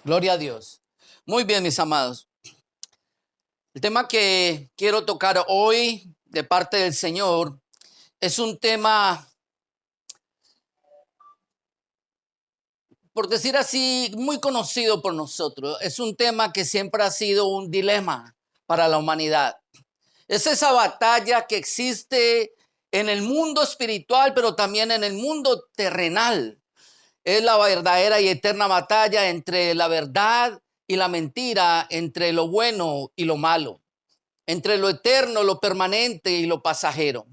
Gloria a Dios. Muy bien, mis amados. El tema que quiero tocar hoy de parte del Señor es un tema, por decir así, muy conocido por nosotros. Es un tema que siempre ha sido un dilema para la humanidad. Es esa batalla que existe en el mundo espiritual, pero también en el mundo terrenal. Es la verdadera y eterna batalla entre la verdad y la mentira, entre lo bueno y lo malo, entre lo eterno, lo permanente y lo pasajero.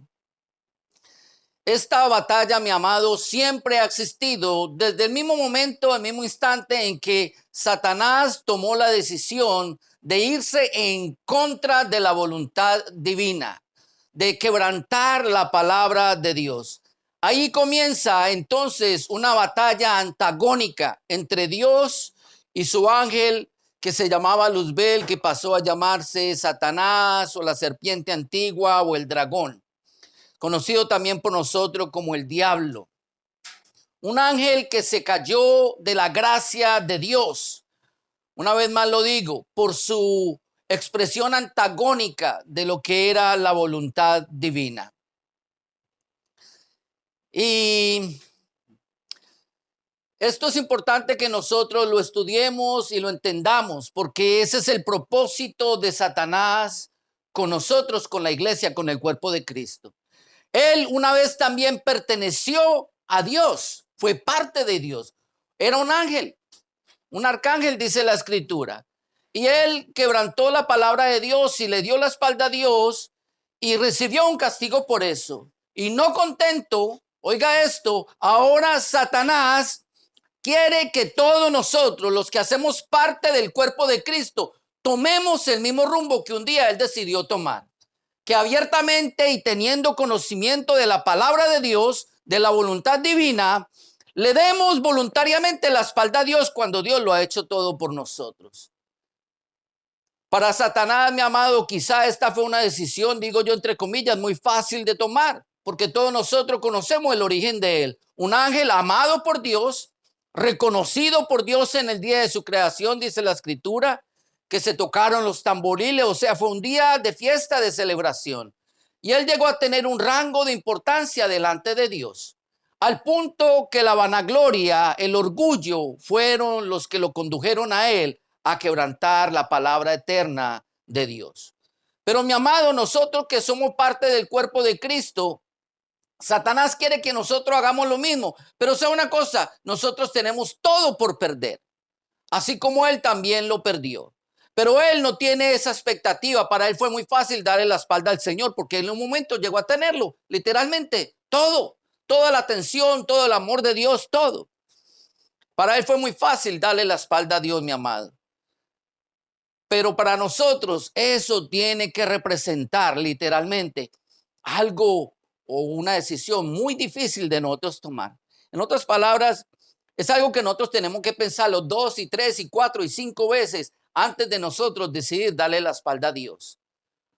Esta batalla, mi amado, siempre ha existido desde el mismo momento, el mismo instante en que Satanás tomó la decisión de irse en contra de la voluntad divina, de quebrantar la palabra de Dios. Ahí comienza entonces una batalla antagónica entre Dios y su ángel que se llamaba Luzbel, que pasó a llamarse Satanás o la serpiente antigua o el dragón, conocido también por nosotros como el diablo. Un ángel que se cayó de la gracia de Dios. Una vez más lo digo, por su expresión antagónica de lo que era la voluntad divina. Y esto es importante que nosotros lo estudiemos y lo entendamos, porque ese es el propósito de Satanás con nosotros, con la iglesia, con el cuerpo de Cristo. Él una vez también perteneció a Dios, fue parte de Dios. Era un ángel, un arcángel, dice la escritura. Y él quebrantó la palabra de Dios y le dio la espalda a Dios y recibió un castigo por eso. Y no contento, oiga esto, ahora Satanás quiere que todos nosotros, los que hacemos parte del cuerpo de Cristo, tomemos el mismo rumbo que un día él decidió tomar, que abiertamente y teniendo conocimiento de la palabra de Dios, de la voluntad divina, le demos voluntariamente la espalda a Dios cuando Dios lo ha hecho todo por nosotros. Para Satanás, mi amado, quizá esta fue una decisión, digo yo entre comillas, muy fácil de tomar, porque todos nosotros conocemos el origen de él. Un ángel amado por Dios, reconocido por Dios en el día de su creación, dice la escritura, que se tocaron los tamboriles, o sea, fue un día de fiesta, de celebración. Y él llegó a tener un rango de importancia delante de Dios, al punto que la vanagloria, el orgullo, fueron los que lo condujeron a él a quebrantar la palabra eterna de Dios. Pero mi amado, nosotros que somos parte del cuerpo de Cristo, Satanás quiere que nosotros hagamos lo mismo. Pero sea una cosa, nosotros tenemos todo por perder, así como él también lo perdió. Pero él no tiene esa expectativa. Para él fue muy fácil darle la espalda al Señor, porque en un momento llegó a tenerlo, literalmente, todo, toda la atención, todo el amor de Dios, todo. Para él fue muy fácil darle la espalda a Dios, mi amado. Pero para nosotros eso tiene que representar literalmente algo o una decisión muy difícil de nosotros tomar. En otras palabras, es algo que nosotros tenemos que pensarlo 2 y 3 y 4 y 5 veces antes de nosotros decidir darle la espalda a Dios.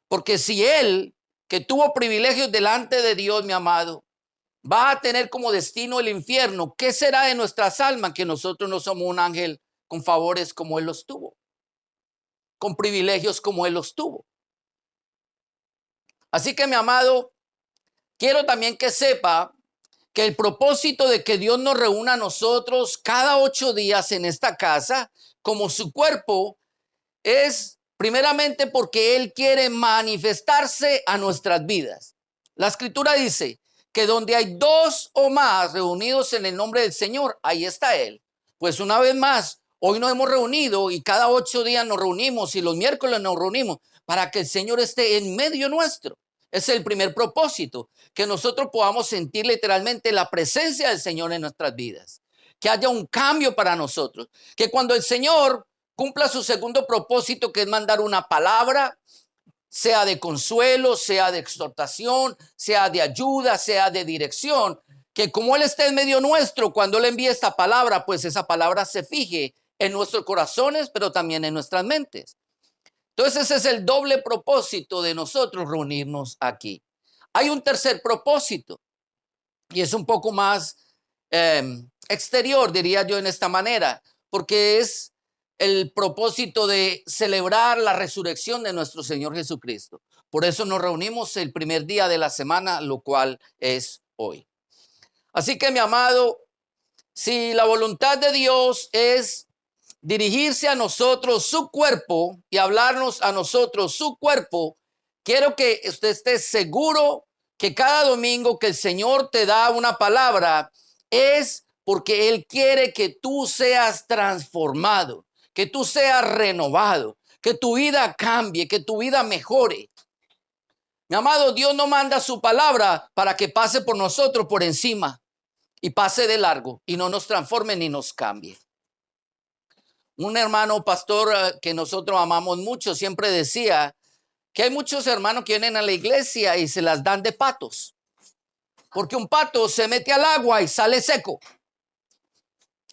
Porque si Él, que tuvo privilegios delante de Dios, mi amado, va a tener como destino el infierno, ¿qué será de nuestras almas que nosotros no somos un ángel con favores como Él los tuvo, con privilegios como Él los tuvo? Así que, mi amado, quiero también que sepa que el propósito de que Dios nos reúna a nosotros cada 8 días en esta casa como su cuerpo es primeramente porque Él quiere manifestarse a nuestras vidas. La escritura dice que donde hay dos o más reunidos en el nombre del Señor, ahí está Él. Pues una vez más, hoy nos hemos reunido y cada 8 días nos reunimos y los miércoles nos reunimos para que el Señor esté en medio nuestro. Ese es el primer propósito, que nosotros podamos sentir literalmente la presencia del Señor en nuestras vidas, que haya un cambio para nosotros, que cuando el Señor cumpla su segundo propósito, que es mandar una palabra, sea de consuelo, sea de exhortación, sea de ayuda, sea de dirección, que como Él está en medio nuestro, cuando Él envía esta palabra, pues esa palabra se fije en nuestros corazones, pero también en nuestras mentes. Entonces ese es el doble propósito de nosotros reunirnos aquí. Hay un tercer propósito y es un poco más exterior, diría yo en esta manera, porque es el propósito de celebrar la resurrección de nuestro Señor Jesucristo. Por eso nos reunimos el primer día de la semana, lo cual es hoy. Así que, mi amado, si la voluntad de Dios es dirigirse a nosotros su cuerpo y hablarnos a nosotros su cuerpo, quiero que usted esté seguro que cada domingo que el Señor te da una palabra es porque Él quiere que tú seas transformado, que tú seas renovado, que tu vida cambie, que tu vida mejore. Mi amado, Dios no manda su palabra para que pase por nosotros por encima y pase de largo y no nos transforme ni nos cambie. Un hermano pastor que nosotros amamos mucho siempre decía que hay muchos hermanos que vienen a la iglesia y se las dan de patos, porque un pato se mete al agua y sale seco,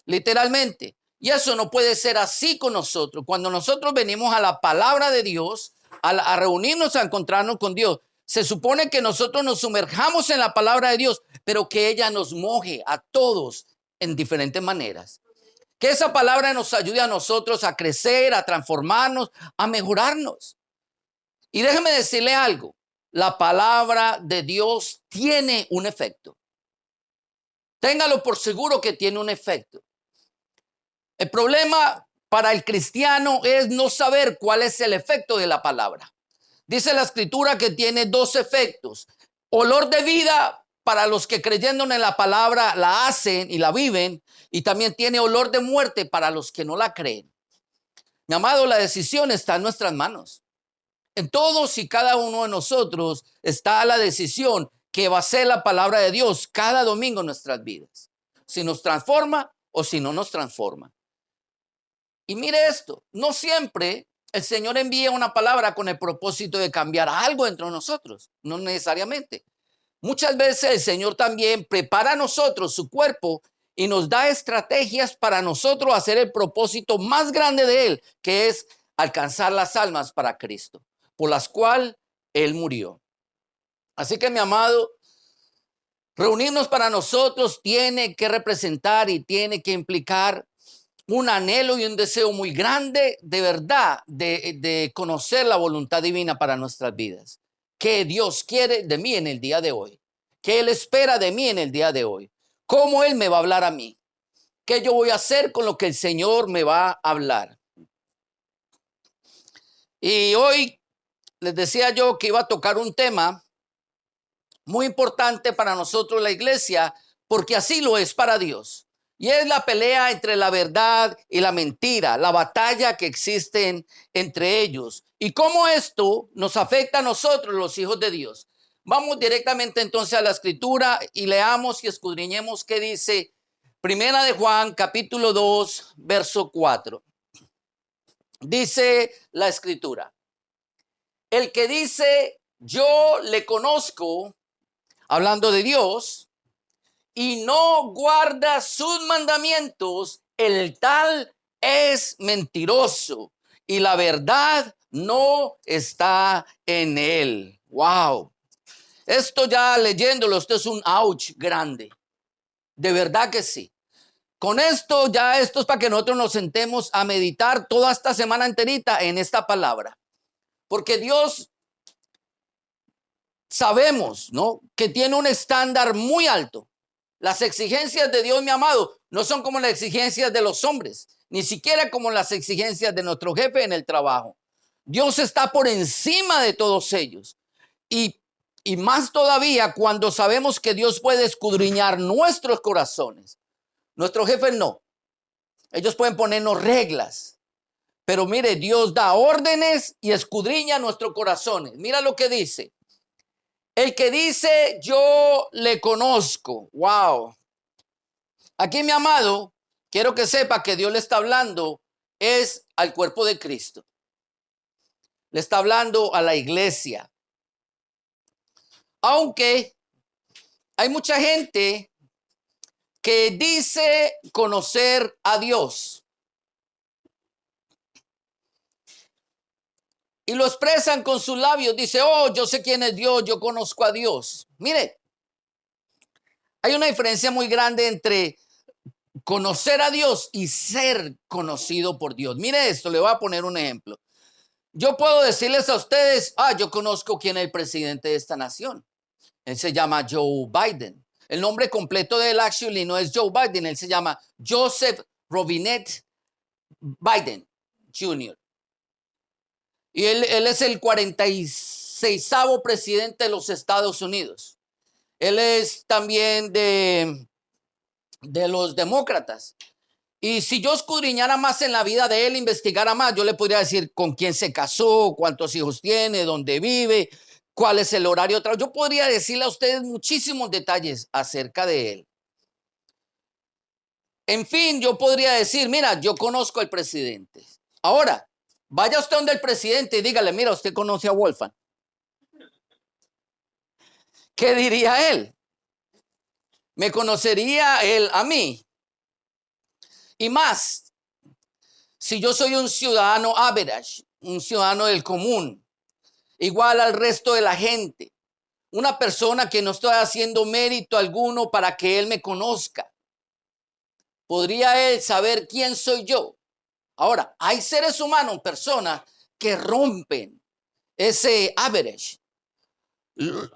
literalmente. Y eso no puede ser así con nosotros. Cuando nosotros venimos a la palabra de Dios, a reunirnos, a encontrarnos con Dios, se supone que nosotros nos sumerjamos en la palabra de Dios, pero que ella nos moje a todos en diferentes maneras. Que esa palabra nos ayude a nosotros a crecer, a transformarnos, a mejorarnos. Y déjeme decirle algo, la palabra de Dios tiene un efecto. Téngalo por seguro que tiene un efecto. El problema para el cristiano es no saber cuál es el efecto de la palabra. Dice la escritura que tiene dos efectos. Olor de vida para los que creyendo en la palabra la hacen y la viven, y también tiene olor de muerte para los que no la creen. Mi amado, la decisión está en nuestras manos. En todos y cada uno de nosotros está la decisión que va a ser la palabra de Dios cada domingo en nuestras vidas. Si nos transforma o si no nos transforma. Y mire esto, no siempre el Señor envía una palabra con el propósito de cambiar algo entre nosotros, no necesariamente. Muchas veces el Señor también prepara a nosotros su cuerpo y nos da estrategias para nosotros hacer el propósito más grande de Él, que es alcanzar las almas para Cristo, por las cuales Él murió. Así que, mi amado, reunirnos para nosotros tiene que representar y tiene que implicar un anhelo y un deseo muy grande de verdad de conocer la voluntad divina para nuestras vidas. ¿Qué Dios quiere de mí en el día de hoy? ¿Qué Él espera de mí en el día de hoy? ¿Cómo Él me va a hablar a mí? ¿Qué yo voy a hacer con lo que el Señor me va a hablar? Y hoy les decía yo que iba a tocar un tema muy importante para nosotros la iglesia, porque así lo es para Dios. Y es la pelea entre la verdad y la mentira, la batalla que existen entre ellos. Y cómo esto nos afecta a nosotros, los hijos de Dios. Vamos directamente entonces a la escritura y leamos y escudriñemos qué dice Primera de Juan, capítulo 2, verso 4. Dice la escritura: el que dice yo le conozco, hablando de Dios, y no guarda sus mandamientos, el tal es mentiroso y la verdad no está en él. Wow. Esto ya leyéndolo, esto es un ouch grande. De verdad que sí. Con esto ya esto es para que nosotros nos sentemos a meditar toda esta semana enterita en esta palabra. Porque Dios, sabemos, ¿no?, que tiene un estándar muy alto. Las exigencias de Dios, mi amado, no son como las exigencias de los hombres, ni siquiera como las exigencias de nuestro jefe en el trabajo. Dios está por encima de todos ellos. Y más todavía cuando sabemos que Dios puede escudriñar nuestros corazones. Nuestros jefes no. Ellos pueden ponernos reglas. Pero mire, Dios da órdenes y escudriña nuestros corazones. Mira lo que dice. El que dice yo le conozco. Wow. Aquí, mi amado, quiero que sepa que Dios le está hablando es al cuerpo de Cristo. Le está hablando a la iglesia. Aunque hay mucha gente que dice conocer a Dios y lo expresan con sus labios. Dice, oh, yo sé quién es Dios, yo conozco a Dios. Mire, hay una diferencia muy grande entre conocer a Dios y ser conocido por Dios. Mire esto, le voy a poner un ejemplo. Yo puedo decirles a ustedes, yo conozco quién es el presidente de esta nación. Él se llama Joe Biden. El nombre completo de él actually no es Joe Biden, él se llama Joseph Robinette Biden Jr. Y él es el 46º presidente de los Estados Unidos. Él es también de los demócratas. Y si yo escudriñara más en la vida de él, investigara más, yo le podría decir con quién se casó, cuántos hijos tiene, dónde vive, cuál es el horario de trabajo. Yo podría decirle a ustedes muchísimos detalles acerca de él. En fin, yo podría decir, mira, yo conozco al presidente. Ahora, vaya usted donde el presidente y dígale, mira, usted conoce a Wolfgang. ¿Qué diría él? ¿Me conocería él a mí? Y más, si yo soy un ciudadano average, un ciudadano del común, igual al resto de la gente, una persona que no estoy haciendo mérito alguno para que él me conozca, ¿podría él saber quién soy yo? Ahora, hay seres humanos, personas que rompen ese average,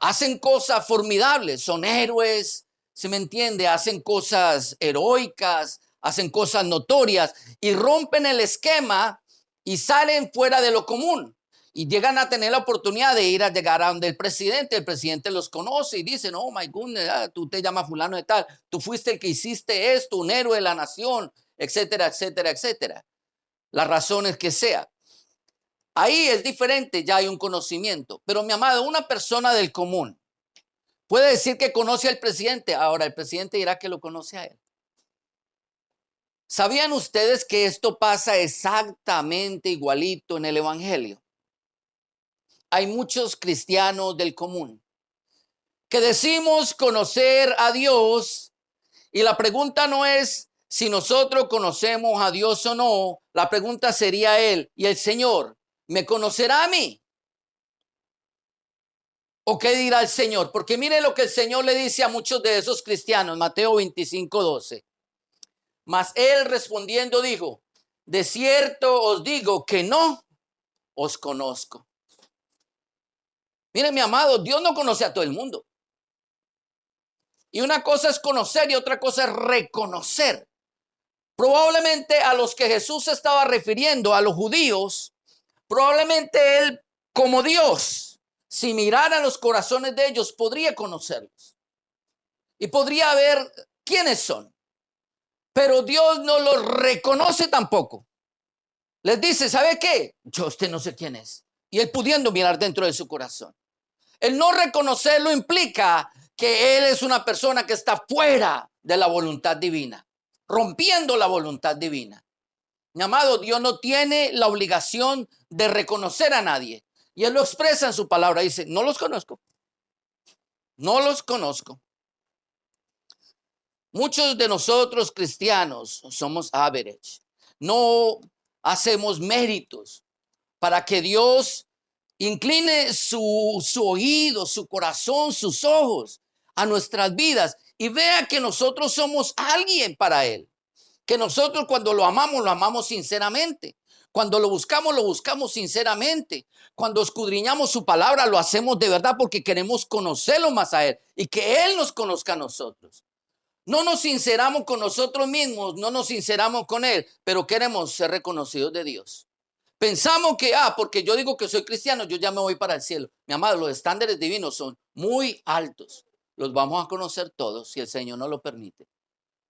hacen cosas formidables, son héroes, ¿se me entiende? Hacen cosas heroicas, hacen cosas notorias y rompen el esquema y salen fuera de lo común y llegan a tener la oportunidad de llegar a donde el presidente los conoce y dicen, oh my goodness, tú te llamas fulano de tal, tú fuiste el que hiciste esto, un héroe de la nación, etcétera, etcétera, etcétera. Las razones que sea. Ahí es diferente, ya hay un conocimiento. Pero mi amado, una persona del común puede decir que conoce al presidente. Ahora el presidente dirá que lo conoce a él. ¿Sabían ustedes que esto pasa exactamente igualito en el evangelio? Hay muchos cristianos del común que decimos conocer a Dios y la pregunta no es si nosotros conocemos a Dios o no. La pregunta sería ¿y el Señor me conocerá a mí? ¿O qué dirá el Señor? Porque mire lo que el Señor le dice a muchos de esos cristianos, Mateo 25:12. Mas él respondiendo dijo, de cierto os digo que no os conozco. Mire, mi amado, Dios no conoce a todo el mundo. Y una cosa es conocer y otra cosa es reconocer. Probablemente a los que Jesús se estaba refiriendo, a los judíos, probablemente él como Dios, si mirara los corazones de ellos, podría conocerlos. Y podría ver quiénes son. Pero Dios no los reconoce tampoco. Les dice, ¿sabe qué? Yo usted no sé quién es. Y él pudiendo mirar dentro de su corazón. El no reconocerlo implica que él es una persona que está fuera de la voluntad divina, rompiendo la voluntad divina. Mi amado, Dios no tiene la obligación de reconocer a nadie. Y él lo expresa en su palabra. Dice, no los conozco. No los conozco. Muchos de nosotros cristianos somos average. No hacemos méritos para que Dios incline su oído, su corazón, sus ojos a nuestras vidas y vea que nosotros somos alguien para Él. Que nosotros cuando lo amamos sinceramente. Cuando lo buscamos sinceramente. Cuando escudriñamos su palabra, lo hacemos de verdad porque queremos conocerlo más a Él y que Él nos conozca a nosotros. No nos sinceramos con nosotros mismos, no nos sinceramos con Él, pero queremos ser reconocidos de Dios. Pensamos que, porque yo digo que soy cristiano, yo ya me voy para el cielo. Mi amado, los estándares divinos son muy altos. Los vamos a conocer todos si el Señor nos lo permite.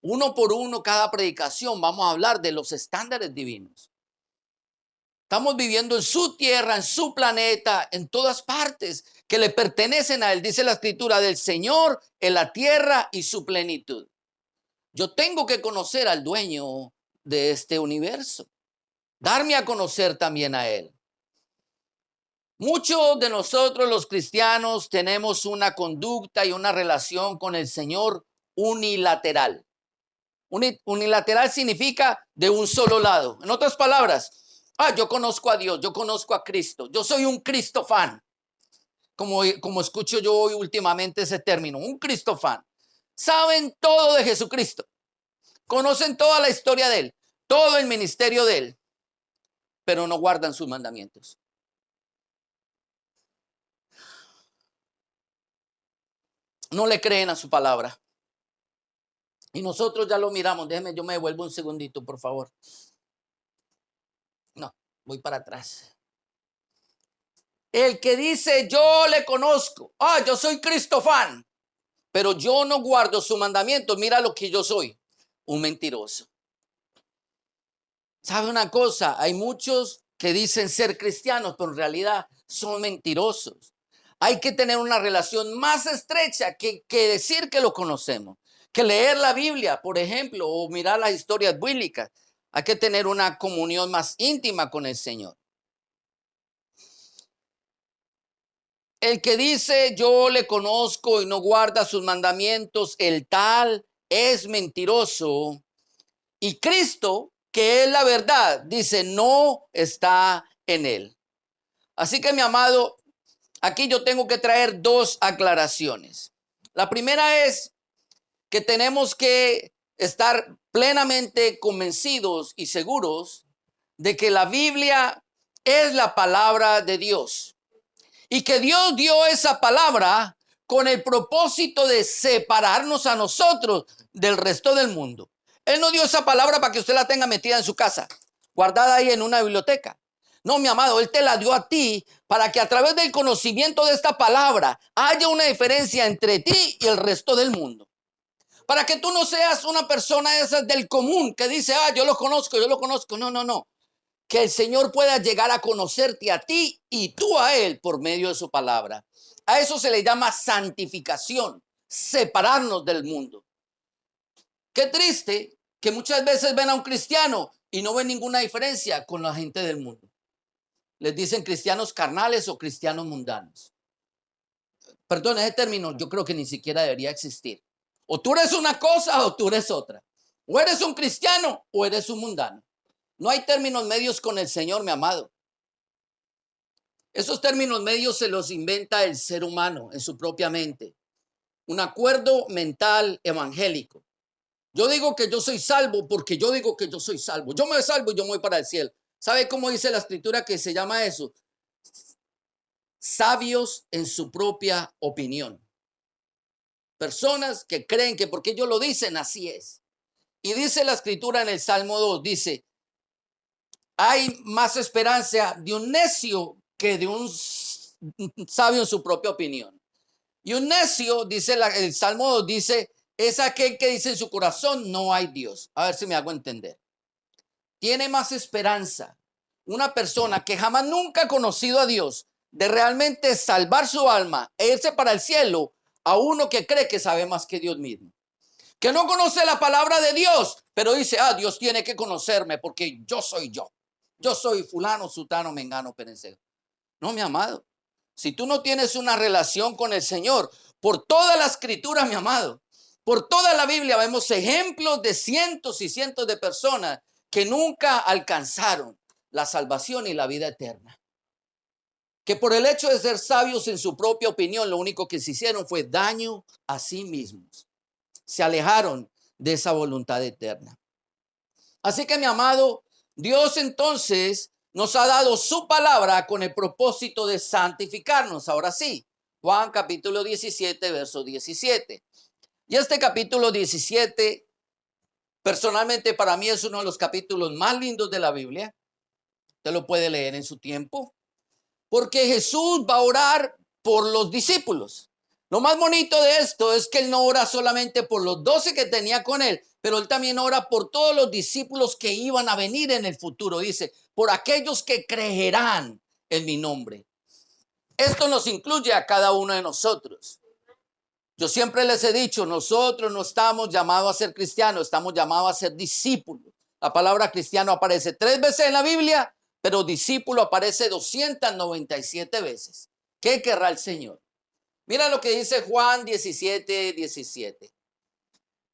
Uno por uno, cada predicación, vamos a hablar de los estándares divinos. Estamos viviendo en su tierra, en su planeta, en todas partes que le pertenecen a Él. Dice la Escritura, del Señor en la tierra y su plenitud. Yo tengo que conocer al dueño de este universo. Darme a conocer también a Él. Muchos de nosotros los cristianos tenemos una conducta y una relación con el Señor unilateral. Unilateral significa de un solo lado. En otras palabras, yo conozco a Dios, yo conozco a Cristo, yo soy un Cristo fan. Como escucho yo hoy últimamente ese término, un Cristo fan. Saben todo de Jesucristo. conocen toda la historia de Él, todo el ministerio de Él, pero no guardan sus mandamientos. No le creen a su palabra. Y nosotros ya lo miramos. Déjeme, yo me devuelvo un segundito, por favor. No, voy para atrás. El que dice, yo le conozco. Yo soy cristofán, pero yo no guardo su mandamiento. Mira lo que yo soy, un mentiroso. ¿Sabe una cosa? Hay muchos que dicen ser cristianos, pero en realidad son mentirosos. Hay que tener una relación más estrecha que decir que lo conocemos, que leer la Biblia, por ejemplo, o mirar las historias bíblicas. Hay que tener una comunión más íntima con el Señor. El que dice yo le conozco y no guarda sus mandamientos, el tal es mentiroso. Y Cristo, que es la verdad, dice no está en él. Así que mi amado, aquí yo tengo que traer dos aclaraciones. La primera es que tenemos que estar plenamente convencidos y seguros de que la Biblia es la palabra de Dios y que Dios dio esa palabra con el propósito de separarnos a nosotros del resto del mundo. Él no dio esa palabra para que usted la tenga metida en su casa, guardada ahí en una biblioteca. No, mi amado, Él te la dio a ti para que a través del conocimiento de esta palabra haya una diferencia entre ti y el resto del mundo. Para que tú no seas una persona esa del común que dice, yo lo conozco, yo lo conozco. No, no, no. Que el Señor pueda llegar a conocerte a ti y tú a Él por medio de su palabra. A eso se le llama santificación, separarnos del mundo. Qué triste que muchas veces ven a un cristiano y no ven ninguna diferencia con la gente del mundo. Les dicen cristianos carnales o cristianos mundanos. Perdón, ese término yo creo que ni siquiera debería existir. O tú eres una cosa o tú eres otra. O eres un cristiano o eres un mundano. No hay términos medios con el Señor, mi amado. Esos términos medios se los inventa el ser humano en su propia mente. Un acuerdo mental evangélico. Yo digo que yo soy salvo porque yo digo que yo soy salvo. Yo me salvo y yo me voy para el cielo. ¿Sabe cómo dice la escritura que se llama eso? Sabios en su propia opinión. Personas que creen que porque ellos lo dicen, así es. Y dice la escritura en el Salmo 2, dice, hay más esperanza de un necio que de un sabio en su propia opinión. Y un necio, dice el Salmo 2, dice, es aquel que dice en su corazón, no hay Dios. A ver si me hago entender. Tiene más esperanza una persona que jamás nunca ha conocido a Dios de realmente salvar su alma e irse para el cielo a uno que cree que sabe más que Dios mismo. Que no conoce la palabra de Dios, pero dice, Dios tiene que conocerme porque yo soy yo. Yo soy fulano, sutano, mengano, perencero. No, mi amado. Si tú no tienes una relación con el Señor, por toda la escritura, mi amado, por toda la Biblia vemos ejemplos de cientos y cientos de personas que nunca alcanzaron la salvación y la vida eterna. Que por el hecho de ser sabios en su propia opinión, lo único que se hicieron fue daño a sí mismos. Se alejaron de esa voluntad eterna. Así que, mi amado, Dios entonces nos ha dado su palabra con el propósito de santificarnos. Ahora sí, Juan capítulo 17, verso 17. Y este capítulo 17, personalmente para mí es uno de los capítulos más lindos de la Biblia. Usted lo puede leer en su tiempo. Porque Jesús va a orar por los discípulos. Lo más bonito de esto es que Él no ora solamente por los 12 que tenía con Él, pero Él también ora por todos los discípulos que iban a venir en el futuro. Dice, por aquellos que creerán en mi nombre. Esto nos incluye a cada uno de nosotros. Yo siempre les he dicho, nosotros no estamos llamados a ser cristianos, estamos llamados a ser discípulos. La palabra cristiano aparece 3 veces en la Biblia, pero discípulo aparece 297 veces. ¿Qué querrá el Señor? Mira lo que dice Juan 17, 17.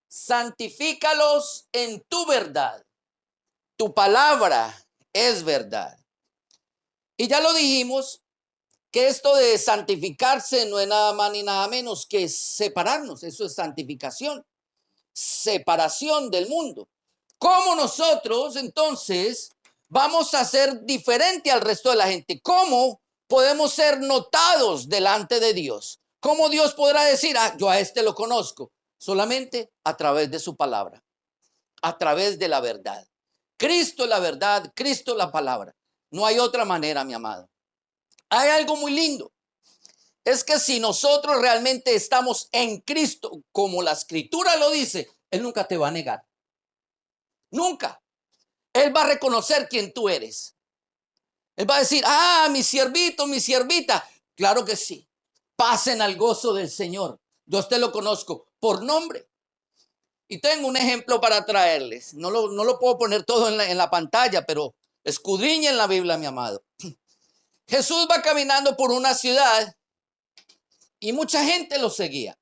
Santifícalos en tu verdad. Tu palabra es verdad. Y ya lo dijimos, que esto de santificarse no es nada más ni nada menos que separarnos. Eso es santificación. Separación del mundo. ¿Cómo nosotros entonces vamos a ser diferente al resto de la gente? ¿Cómo podemos ser notados delante de Dios? ¿Cómo Dios podrá decir, yo a este lo conozco? Solamente a través de su palabra, a través de la verdad. Cristo es la verdad, Cristo es la palabra. No hay otra manera, mi amado. Hay algo muy lindo. Es que si nosotros realmente estamos en Cristo, como la escritura lo dice, Él nunca te va a negar. Nunca. Él va a reconocer quién tú eres. Él va a decir, mi siervito, mi siervita. Claro que sí. Pasen al gozo del Señor. Yo a usted lo conozco por nombre. Y tengo un ejemplo para traerles. No lo puedo poner todo en la pantalla, pero escudriñen la Biblia, mi amado. Jesús va caminando por una ciudad y mucha gente lo seguía.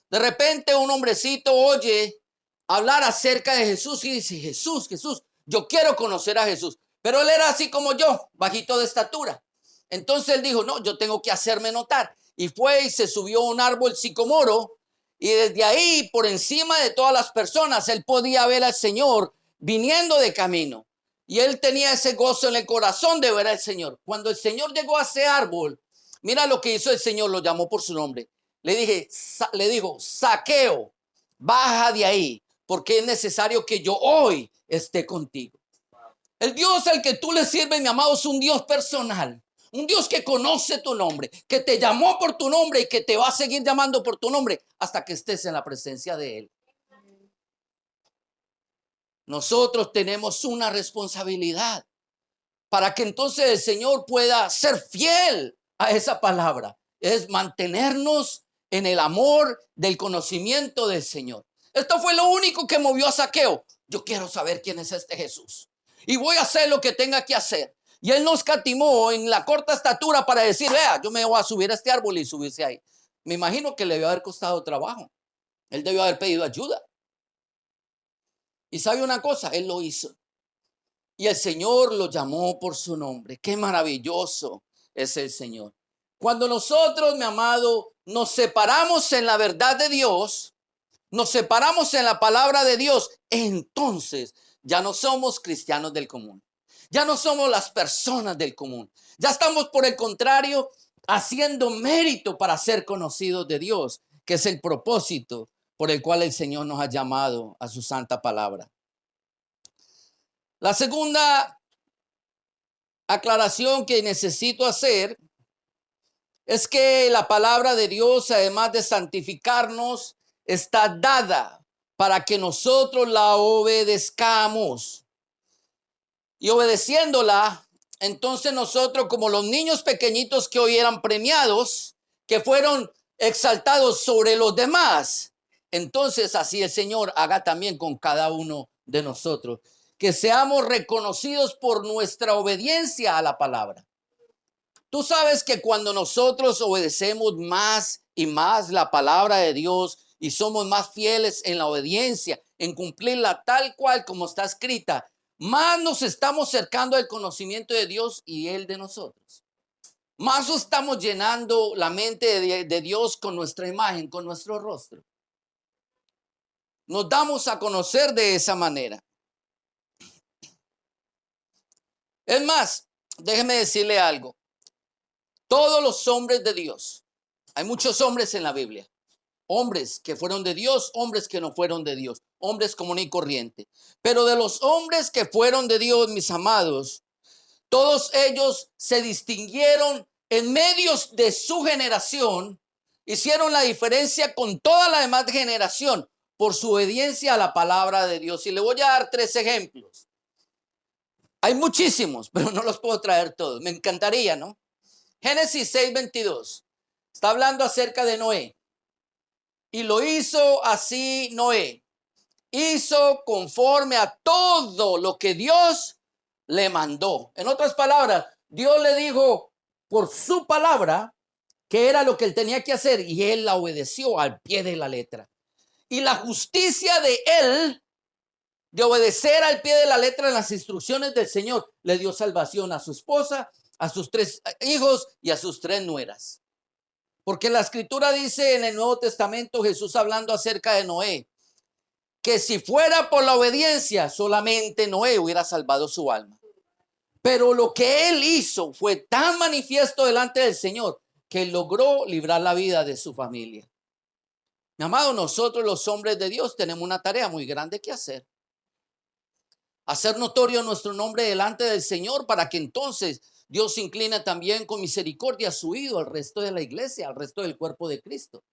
De repente un hombrecito oye hablar acerca de Jesús y dice, Jesús, Jesús, yo quiero conocer a Jesús. Pero él era así como yo, bajito de estatura. Entonces él dijo, no, yo tengo que hacerme notar. Y fue y se subió a un árbol sicomoro y desde ahí, por encima de todas las personas, él podía ver al Señor viniendo de camino. Y él tenía ese gozo en el corazón de ver al Señor. Cuando el Señor llegó a ese árbol, mira lo que hizo el Señor, lo llamó por su nombre. Le dijo, Zaqueo, baja de ahí, porque es necesario que yo hoy esté contigo. El Dios al que tú le sirves, mi amado, es un Dios personal. Un Dios que conoce tu nombre, que te llamó por tu nombre y que te va a seguir llamando por tu nombre hasta que estés en la presencia de Él. Nosotros tenemos una responsabilidad para que entonces el Señor pueda ser fiel a esa palabra. Es mantenernos en el amor del conocimiento del Señor. Esto fue lo único que movió a Zaqueo. Yo quiero saber quién es este Jesús. Y voy a hacer lo que tenga que hacer. Y él no escatimó en la corta estatura para decir, vea, yo me voy a subir a este árbol y subirse ahí. Me imagino que le debió haber costado trabajo. Él debió haber pedido ayuda. Y sabe una cosa, él lo hizo. Y el Señor lo llamó por su nombre. Qué maravilloso es el Señor. Cuando nosotros, mi amado, nos separamos en la verdad de Dios, nos separamos en la palabra de Dios, entonces ya no somos cristianos del común. Ya no somos las personas del común. Ya estamos, por el contrario, haciendo mérito para ser conocidos de Dios, que es el propósito por el cual el Señor nos ha llamado a su santa palabra. La segunda aclaración que necesito hacer es que la palabra de Dios, además de santificarnos, está dada para que nosotros la obedezcamos. Y obedeciéndola, entonces nosotros, como los niños pequeñitos que hoy eran premiados, que fueron exaltados sobre los demás, entonces así el Señor haga también con cada uno de nosotros, que seamos reconocidos por nuestra obediencia a la palabra. Tú sabes que cuando nosotros obedecemos más y más la palabra de Dios y somos más fieles en la obediencia, en cumplirla tal cual como está escrita, más nos estamos acercando al conocimiento de Dios y Él de nosotros. Más estamos llenando la mente de Dios con nuestra imagen, con nuestro rostro. Nos damos a conocer de esa manera. Es más, déjeme decirle algo. Todos los hombres de Dios, hay muchos hombres en la Biblia, hombres que fueron de Dios, hombres que no fueron de Dios, hombres común y corriente. Pero de los hombres que fueron de Dios, mis amados, todos ellos se distinguieron en medios de su generación, hicieron la diferencia con toda la demás generación por su obediencia a la palabra de Dios. Y le voy a dar 3 ejemplos. Hay muchísimos, pero no los puedo traer todos. Me encantaría, ¿no? Génesis 6:22 está hablando acerca de Noé. Y lo hizo así Noé. Hizo conforme a todo lo que Dios le mandó. En otras palabras, Dios le dijo por su palabra que era lo que él tenía que hacer y él la obedeció al pie de la letra. Y la justicia de él, de obedecer al pie de la letra en las instrucciones del Señor, le dio salvación a su esposa, a sus 3 hijos y a sus 3 nueras. Porque la escritura dice en el Nuevo Testamento, Jesús hablando acerca de Noé, que si fuera por la obediencia, solamente Noé hubiera salvado su alma. Pero lo que él hizo fue tan manifiesto delante del Señor que logró librar la vida de su familia. Mi amado, nosotros los hombres de Dios tenemos una tarea muy grande que hacer. Hacer notorio nuestro nombre delante del Señor para que entonces Dios se incline también con misericordia a su oído, al resto de la iglesia, al resto del cuerpo de Cristo.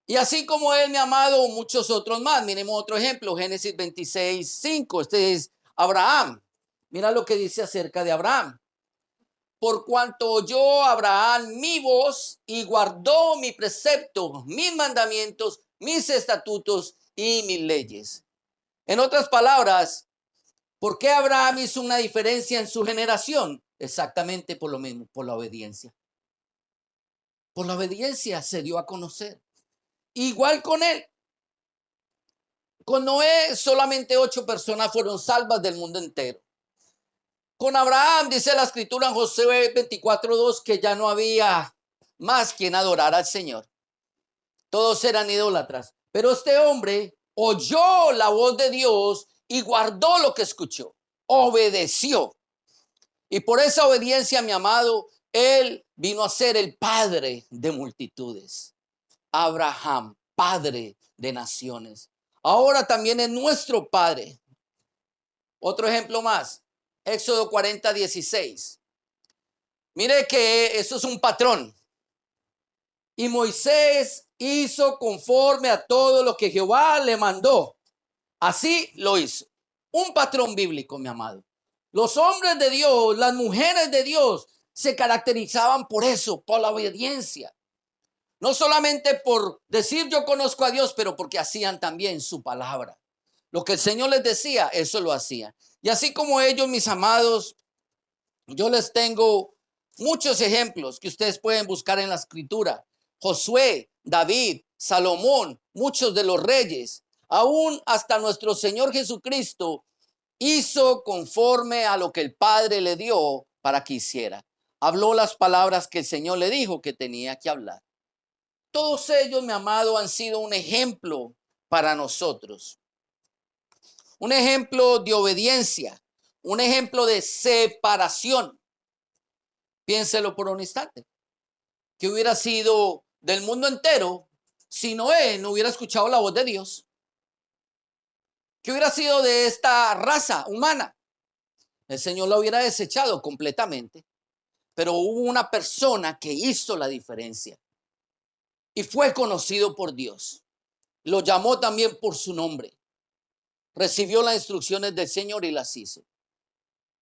Y así como él, mi amado, muchos otros más. Miremos otro ejemplo, Génesis 26:5. Este es Abraham. Mira lo que dice acerca de Abraham. Por cuanto oyó Abraham mi voz y guardó mi precepto, mis mandamientos, mis estatutos y mis leyes. En otras palabras, ¿por qué Abraham hizo una diferencia en su generación? Exactamente por lo mismo, por la obediencia. Por la obediencia se dio a conocer. Igual con él. Con Noé solamente 8 personas fueron salvas del mundo entero. Con Abraham dice la escritura en Josué 24:2 que ya no había más quien adorar al Señor. Todos eran idólatras. Pero este hombre oyó la voz de Dios y guardó lo que escuchó. Obedeció. Y por esa obediencia, mi amado, él vino a ser el padre de multitudes. Abraham, padre de naciones. Ahora también es nuestro padre. Otro ejemplo más. Éxodo 40:16. Mire que eso es un patrón. Y Moisés hizo conforme a todo lo que Jehová le mandó. Así lo hizo. Un patrón bíblico, mi amado. Los hombres de Dios, las mujeres de Dios se caracterizaban por eso, por la obediencia. No solamente por decir yo conozco a Dios, pero porque hacían también su palabra. Lo que el Señor les decía, eso lo hacían. Y así como ellos, mis amados, yo les tengo muchos ejemplos que ustedes pueden buscar en la escritura. Josué, David, Salomón, muchos de los reyes, aún hasta nuestro Señor Jesucristo hizo conforme a lo que el Padre le dio para que hiciera. Habló las palabras que el Señor le dijo que tenía que hablar. Todos ellos, mi amado, han sido un ejemplo para nosotros. Un ejemplo de obediencia, un ejemplo de separación. Piénselo por un instante. ¿Qué hubiera sido del mundo entero si Noé no hubiera escuchado la voz de Dios? ¿Qué hubiera sido de esta raza humana? El Señor la hubiera desechado completamente. Pero hubo una persona que hizo la diferencia y fue conocido por Dios. Lo llamó también por su nombre. Recibió las instrucciones del Señor y las hizo.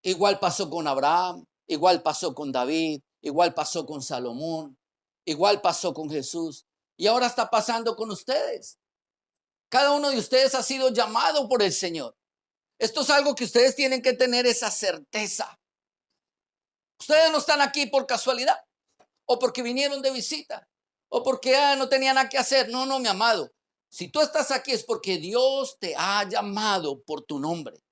Igual pasó con Abraham, igual pasó con David, igual pasó con Salomón, igual pasó con Jesús. Y ahora está pasando con ustedes. Cada uno de ustedes ha sido llamado por el Señor. Esto es algo que ustedes tienen que tener esa certeza. Ustedes no están aquí por casualidad o porque vinieron de visita o porque no tenían nada que hacer. No, no, mi amado. Si tú estás aquí es porque Dios te ha llamado por tu nombre.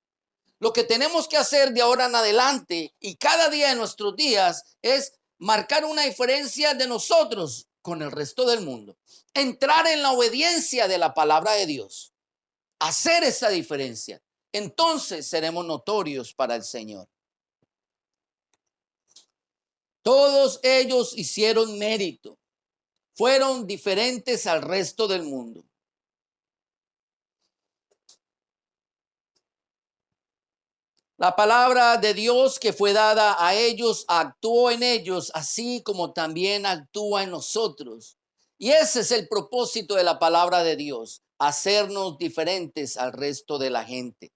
Lo que tenemos que hacer de ahora en adelante y cada día de nuestros días es marcar una diferencia de nosotros con el resto del mundo. Entrar en la obediencia de la palabra de Dios. Hacer esa diferencia. Entonces seremos notorios para el Señor. Todos ellos hicieron mérito. Fueron diferentes al resto del mundo. La palabra de Dios que fue dada a ellos actuó en ellos, así como también actúa en nosotros. Y ese es el propósito de la palabra de Dios, hacernos diferentes al resto de la gente.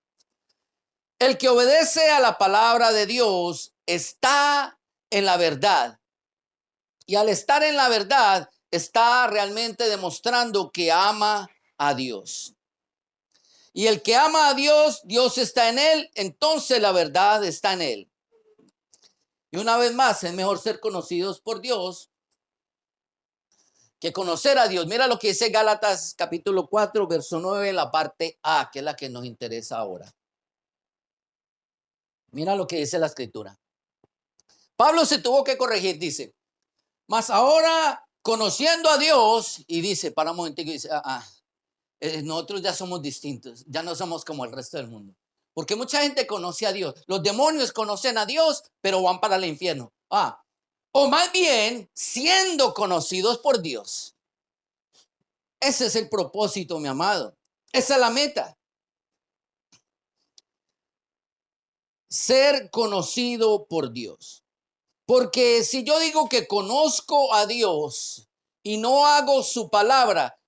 El que obedece a la palabra de Dios está en la verdad. Y al estar en la verdad, está realmente demostrando que ama a Dios. Y el que ama a Dios, Dios está en él, entonces la verdad está en él. Y una vez más, es mejor ser conocidos por Dios que conocer a Dios. Mira lo que dice Gálatas capítulo 4, verso 9, la parte A, que es la que nos interesa ahora. Mira lo que dice la escritura. Pablo se tuvo que corregir, dice, mas ahora conociendo a Dios, y dice, para un momentico, dice, nosotros ya somos distintos, ya no somos como el resto del mundo. Porque mucha gente conoce a Dios. Los demonios conocen a Dios, pero van para el infierno. O más bien, siendo conocidos por Dios. Ese es el propósito, mi amado. Esa es la meta. Ser conocido por Dios. Porque si yo digo que conozco a Dios y no hago su palabra,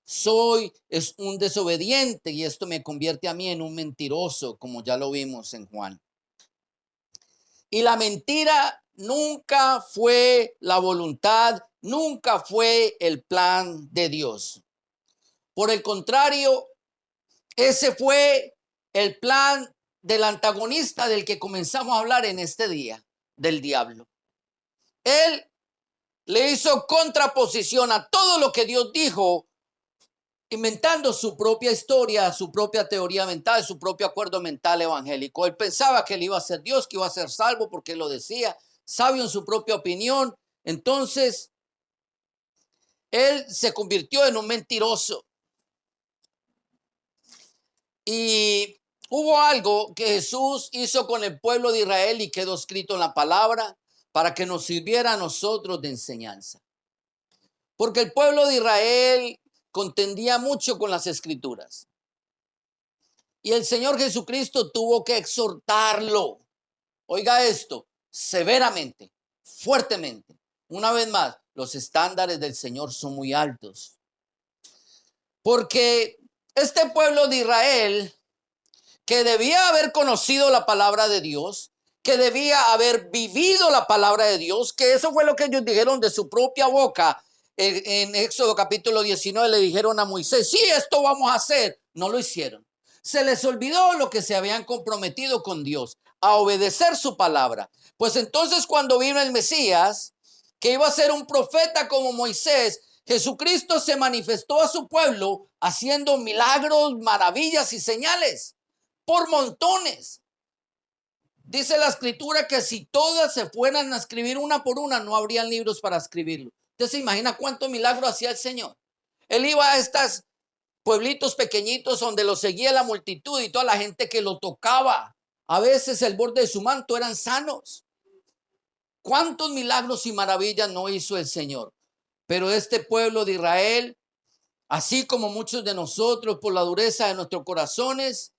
es un desobediente y esto me convierte a mí en un mentiroso, como ya lo vimos en Juan. Y la mentira nunca fue la voluntad, nunca fue el plan de Dios. Por el contrario, ese fue el plan del antagonista del que comenzamos a hablar en este día, del diablo. Él le hizo contraposición a todo lo que Dios dijo, inventando su propia historia, su propia teoría mental, su propio acuerdo mental evangélico. Él pensaba que él iba a ser Dios, que iba a ser salvo porque él lo decía, sabio en su propia opinión. Entonces, él se convirtió en un mentiroso. Y hubo algo que Jesús hizo con el pueblo de Israel y quedó escrito en la palabra para que nos sirviera a nosotros de enseñanza. Porque el pueblo de Israel contendía mucho con las escrituras. Y el Señor Jesucristo tuvo que exhortarlo. Oiga esto, severamente, fuertemente. Una vez más, los estándares del Señor son muy altos. Porque este pueblo de Israel, que debía haber conocido la palabra de Dios, que debía haber vivido la palabra de Dios, que eso fue lo que ellos dijeron de su propia boca. En Éxodo capítulo 19 le dijeron a Moisés, sí, esto vamos a hacer. No lo hicieron. Se les olvidó lo que se habían comprometido con Dios, a obedecer su palabra. Pues entonces cuando vino el Mesías, que iba a ser un profeta como Moisés, Jesucristo se manifestó a su pueblo haciendo milagros, maravillas y señales por montones. Dice la escritura que si todas se fueran a escribir una por una, no habrían libros para escribirlo. Usted se imagina cuánto milagro hacía el Señor. Él iba a estos pueblitos pequeñitos donde lo seguía la multitud y toda la gente que lo tocaba. A veces el borde de su manto eran sanos. ¿Cuántos milagros y maravillas no hizo el Señor? Pero este pueblo de Israel, así como muchos de nosotros, por la dureza de nuestros corazones,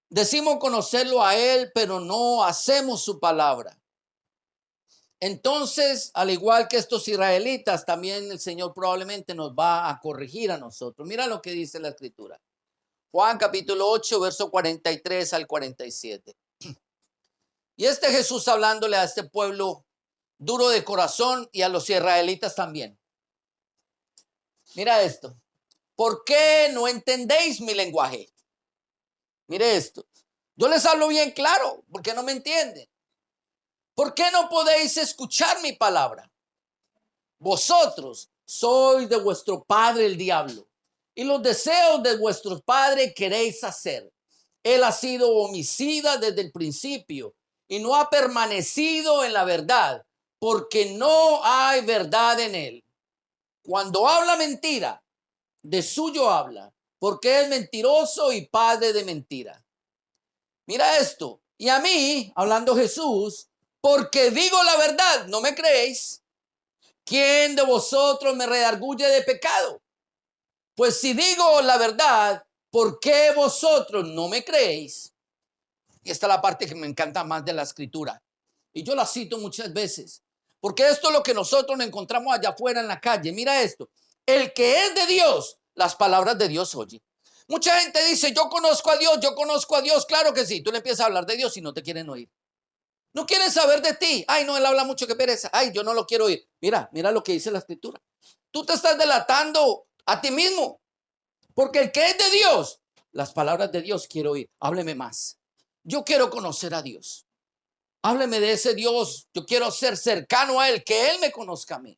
decimos conocerlo a Él, pero no hacemos su palabra. Entonces, al igual que estos israelitas, también el Señor probablemente nos va a corregir a nosotros. Mira lo que dice la escritura. Juan capítulo 8, verso 43 al 47. Y este Jesús hablándole a este pueblo duro de corazón y a los israelitas también. Mira esto. ¿Por qué no entendéis mi lenguaje? Mire esto. Yo les hablo bien claro, porque no me entienden. ¿Por qué no podéis escuchar mi palabra? Vosotros sois de vuestro padre el diablo, y los deseos de vuestro padre queréis hacer. Él ha sido homicida desde el principio y no ha permanecido en la verdad, porque no hay verdad en él. Cuando habla mentira, de suyo habla, porque es mentiroso y padre de mentira. Mira esto. Y a mí, hablando Jesús, porque digo la verdad, ¿no me creéis? ¿Quién de vosotros me redarguye de pecado? Pues si digo la verdad, ¿por qué vosotros no me creéis? Y esta es la parte que me encanta más de la escritura. Y yo la cito muchas veces. Porque esto es lo que nosotros nos encontramos allá afuera en la calle. Mira esto. El que es de Dios, las palabras de Dios oye. Mucha gente dice, yo conozco a Dios, yo conozco a Dios. Claro que sí. Tú le empiezas a hablar de Dios y no te quieren oír. No quieren saber de ti. Ay, no, él habla mucho, que pereza. Ay, yo no lo quiero oír. Mira, mira lo que dice la escritura. Tú te estás delatando a ti mismo. Porque el que es de Dios, las palabras de Dios quiero oír. Hábleme más. Yo quiero conocer a Dios. Hábleme de ese Dios. Yo quiero ser cercano a Él, que Él me conozca a mí.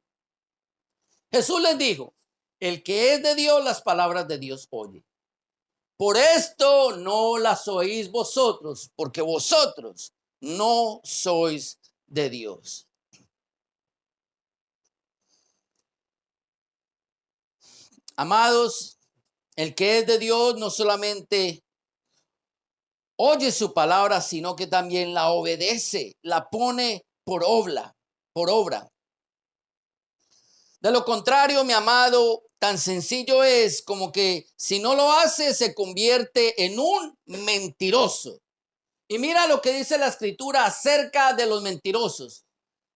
Jesús les dijo, el que es de Dios, las palabras de Dios oye. Por esto no las oís vosotros, porque vosotros no sois de Dios. Amados, El que es de Dios no solamente oye su palabra, sino que también la obedece, la pone por obra. De lo contrario, mi amado, tan sencillo es como que si no lo hace, se convierte en un mentiroso. Y mira lo que dice la escritura acerca de los mentirosos.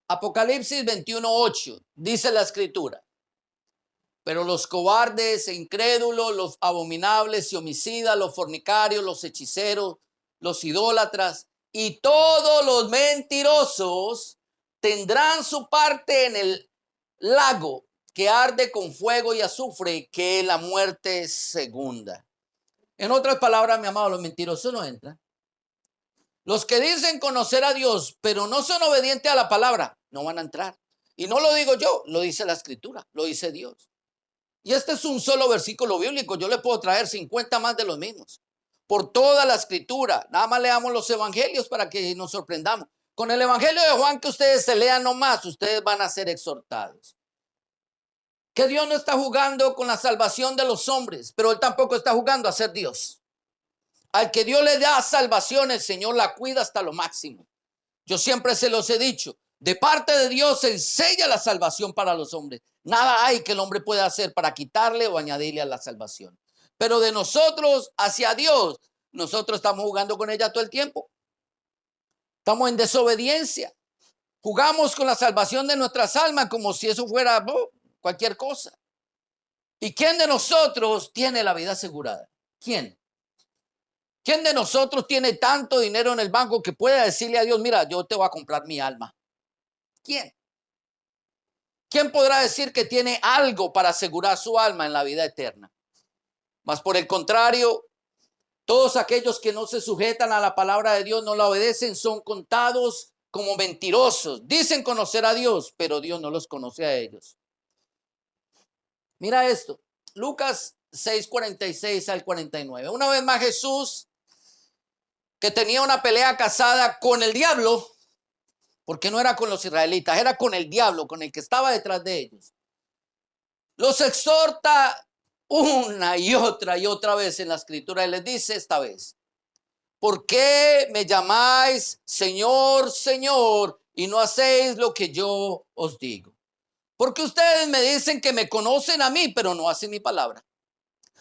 Apocalipsis 21:8 dice la escritura. Pero los cobardes e incrédulos, los abominables y homicidas, los fornicarios, los hechiceros, los idólatras y todos los mentirosos tendrán su parte en el lago que arde con fuego y azufre, que es la muerte segunda. En otras palabras, mi amado, los mentirosos no entran. Los que dicen conocer a Dios, pero no son obedientes a la palabra, no van a entrar. Y no lo digo yo, lo dice la escritura, lo dice Dios. Y este es un solo versículo bíblico. Yo le puedo traer 50 más de los mismos. Por toda la escritura. Nada más leamos los evangelios para que nos sorprendamos. Con el evangelio de Juan que ustedes se lean nomás, ustedes van a ser exhortados. Que Dios no está jugando con la salvación de los hombres, pero Él tampoco está jugando a ser Dios. Al que Dios le da salvación, el Señor la cuida hasta lo máximo. Yo siempre se los he dicho, de parte de Dios se enseña la salvación para los hombres. Nada hay que el hombre pueda hacer para quitarle o añadirle a la salvación. Pero de nosotros hacia Dios, nosotros estamos jugando con ella todo el tiempo. Estamos en desobediencia. Jugamos con la salvación de nuestras almas como si eso fuera cualquier cosa. ¿Y quién de nosotros tiene la vida asegurada? ¿Quién? ¿Quién de nosotros tiene tanto dinero en el banco que pueda decirle a Dios, mira, yo te voy a comprar mi alma? ¿Quién? ¿Quién podrá decir que tiene algo para asegurar su alma en la vida eterna? Mas por el contrario, todos aquellos que no se sujetan a la palabra de Dios, no la obedecen, son contados como mentirosos. Dicen conocer a Dios, pero Dios no los conoce a ellos. Mira esto, Lucas 6:46 al 49. Una vez más Jesús, que tenía una pelea casada con el diablo, porque no era con los israelitas, era con el diablo, con el que estaba detrás de ellos. Los exhorta una y otra vez en la escritura y les dice esta vez, ¿por qué me llamáis Señor, Señor y no hacéis lo que yo os digo? Porque ustedes me dicen que me conocen a mí, pero no hacen mi palabra.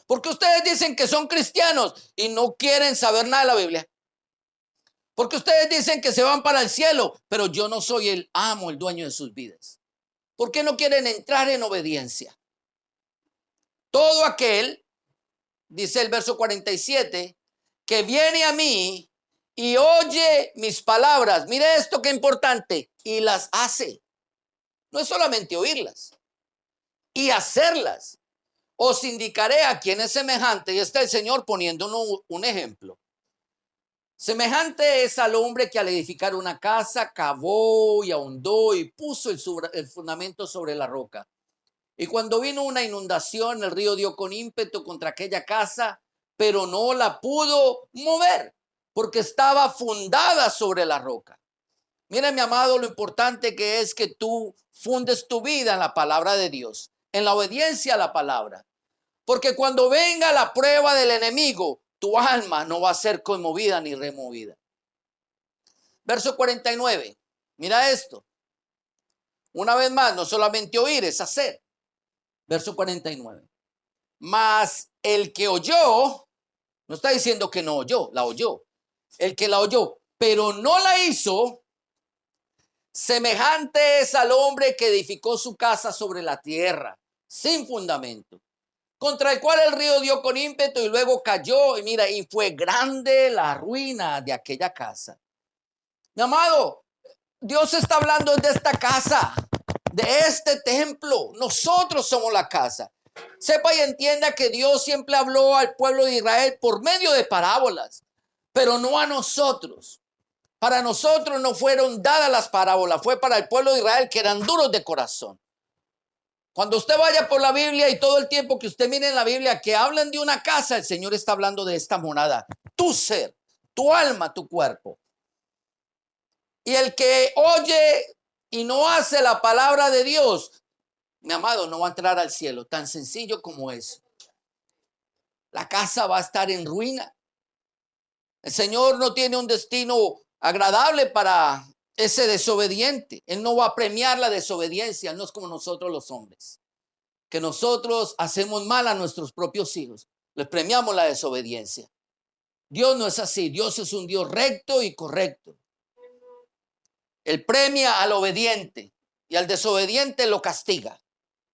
Porque ustedes dicen que son cristianos y no quieren saber nada de la Biblia. Porque ustedes dicen que se van para el cielo, pero yo no soy el amo, el dueño de sus vidas. ¿Por qué no quieren entrar en obediencia? Todo aquel, dice el verso 47, que viene a mí y oye mis palabras, mire esto que importante, y las hace. No es solamente oírlas, y hacerlas. Os indicaré a quién es semejante, y está el Señor poniéndonos un ejemplo. Semejante es al hombre que al edificar una casa cavó y ahondó y puso el fundamento sobre la roca. Y cuando vino una inundación, el río dio con ímpetu contra aquella casa, pero no la pudo mover porque estaba fundada sobre la roca. Mira, mi amado, lo importante que es que tú fundes tu vida en la palabra de Dios, en la obediencia a la palabra. Porque cuando venga la prueba del enemigo, tu alma no va a ser conmovida ni removida. Verso 49. Mira esto. Una vez más, no solamente oír, es hacer. Verso 49. Mas el que oyó, no está diciendo que no oyó, la oyó. El que la oyó, pero no la hizo, semejante es al hombre que edificó su casa sobre la tierra, sin fundamento, contra el cual el río dio con ímpetu y luego cayó, y mira, y fue grande la ruina de aquella casa. Mi amado, Dios está hablando de esta casa, de este templo. Nosotros somos la casa. Sepa y entienda que Dios siempre habló al pueblo de Israel por medio de parábolas, pero no a nosotros. Para nosotros no fueron dadas las parábolas, fue para el pueblo de Israel que eran duros de corazón. Cuando usted vaya por la Biblia y todo el tiempo que usted mire en la Biblia que hablan de una casa, el Señor está hablando de esta morada, tu ser, tu alma, tu cuerpo. Y el que oye y no hace la palabra de Dios, mi amado, no va a entrar al cielo, tan sencillo como es. la casa va a estar en ruina. El Señor no tiene un destino agradable para ese desobediente. Él no va a premiar la desobediencia. Él no es como nosotros los hombres, que nosotros hacemos mal a nuestros propios hijos. Les premiamos la desobediencia. Dios no es así. Dios es un Dios recto y correcto. Él premia al obediente y al desobediente lo castiga.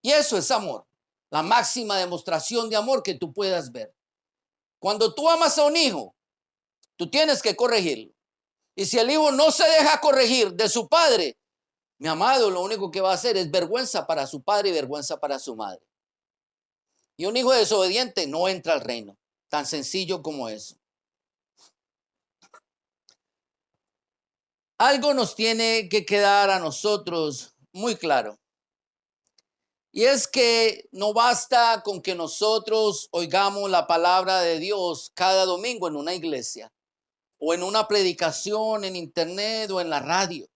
Y eso es amor. La máxima demostración de amor que tú puedas ver. Cuando tú amas a un hijo, tú tienes que corregirlo. Y si el hijo no se deja corregir de su padre, mi amado, lo único que va a hacer es vergüenza para su padre y vergüenza para su madre. Y un hijo desobediente no entra al reino. Tan sencillo como eso. Algo nos tiene que quedar a nosotros muy claro. Y es que no basta con que nosotros oigamos la palabra de Dios cada domingo en una iglesia o en una predicación en internet o en la radio.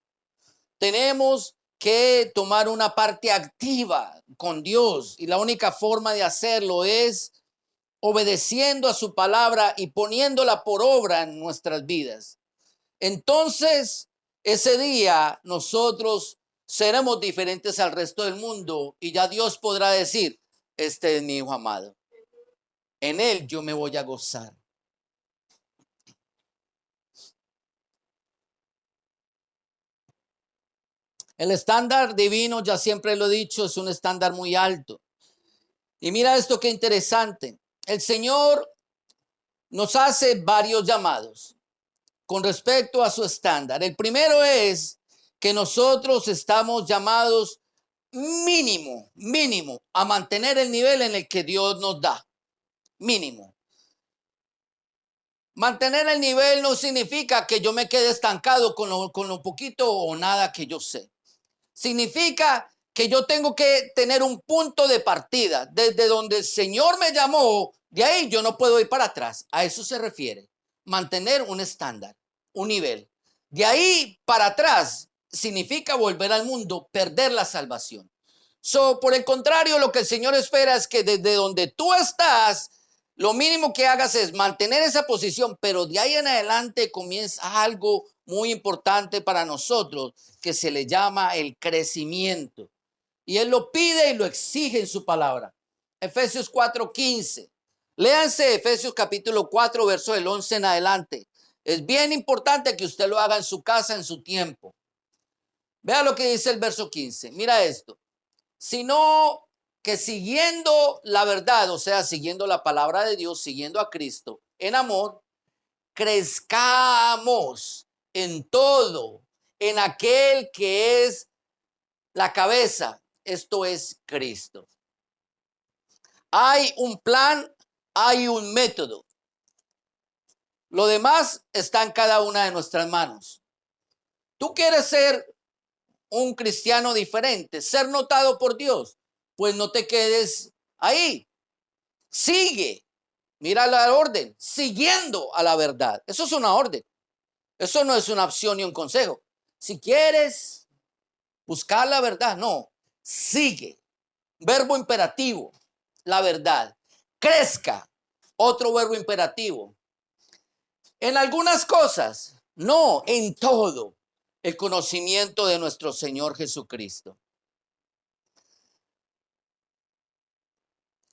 Tenemos que tomar una parte activa con Dios y la única forma de hacerlo es obedeciendo a su palabra y poniéndola por obra en nuestras vidas. Entonces, ese día nosotros seremos diferentes al resto del mundo y ya Dios podrá decir, este es mi hijo amado, en él yo me voy a gozar. El estándar divino, ya siempre lo he dicho, es un estándar muy alto. Y mira esto qué interesante. El Señor nos hace varios llamados con respecto a su estándar. El primero es que nosotros estamos llamados mínimo a mantener el nivel en el que Dios nos da. Mínimo. Mantener el nivel no significa que yo me quede estancado con lo poquito o nada que yo sé. Significa que yo tengo que tener un punto de partida. Desde donde el Señor me llamó, de ahí yo no puedo ir para atrás. A eso se refiere. Mantener un estándar, un nivel. De ahí para atrás significa volver al mundo, perder la salvación. Por el contrario, lo que el Señor espera es que desde donde tú estás, lo mínimo que hagas es mantener esa posición, pero de ahí en adelante comienza algo muy importante para nosotros que se le llama el crecimiento. Y Él lo pide y lo exige en su palabra. Efesios 4:15. Léanse Efesios capítulo 4, verso del 11 en adelante. Es bien importante que usted lo haga en su casa, en su tiempo. Vea lo que dice el verso 15. Mira esto. Sino que siguiendo la verdad, o sea, siguiendo la palabra de Dios, siguiendo a Cristo en amor, crezcamos en todo, en aquel que es la cabeza, esto es Cristo. Hay un plan, hay un método. Lo demás está en cada una de nuestras manos. Tú quieres ser un cristiano diferente, ser notado por Dios, pues no te quedes ahí. Sigue, mira la orden, siguiendo a la verdad. Eso es una orden. Eso no es una opción ni un consejo. Si quieres buscar la verdad, no, sigue. Verbo imperativo, la verdad. Crezca, otro verbo imperativo. En algunas cosas, no, en todo, el conocimiento de nuestro Señor Jesucristo.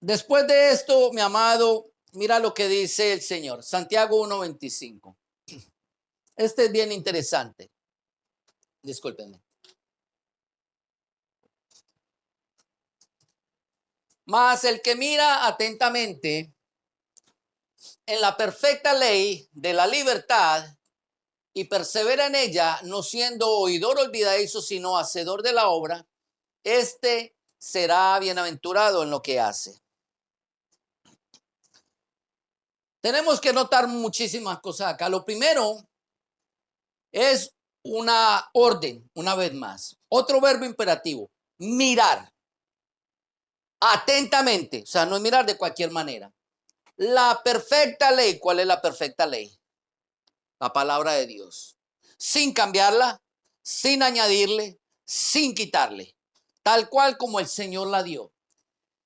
Después de esto, mi amado, mira lo que dice el Señor. Santiago 1:25. Este es bien interesante. Discúlpenme. Mas el que mira atentamente en la perfecta ley de la libertad y persevera en ella, no siendo oidor olvidadizo, sino hacedor de la obra, este será bienaventurado en lo que hace. Tenemos que notar muchísimas cosas acá. Lo primero es una orden, una vez más. Otro verbo imperativo, mirar atentamente. O sea, no es mirar de cualquier manera. La perfecta ley, ¿cuál es la perfecta ley? La palabra de Dios. Sin cambiarla, sin añadirle, sin quitarle. Tal cual como el Señor la dio.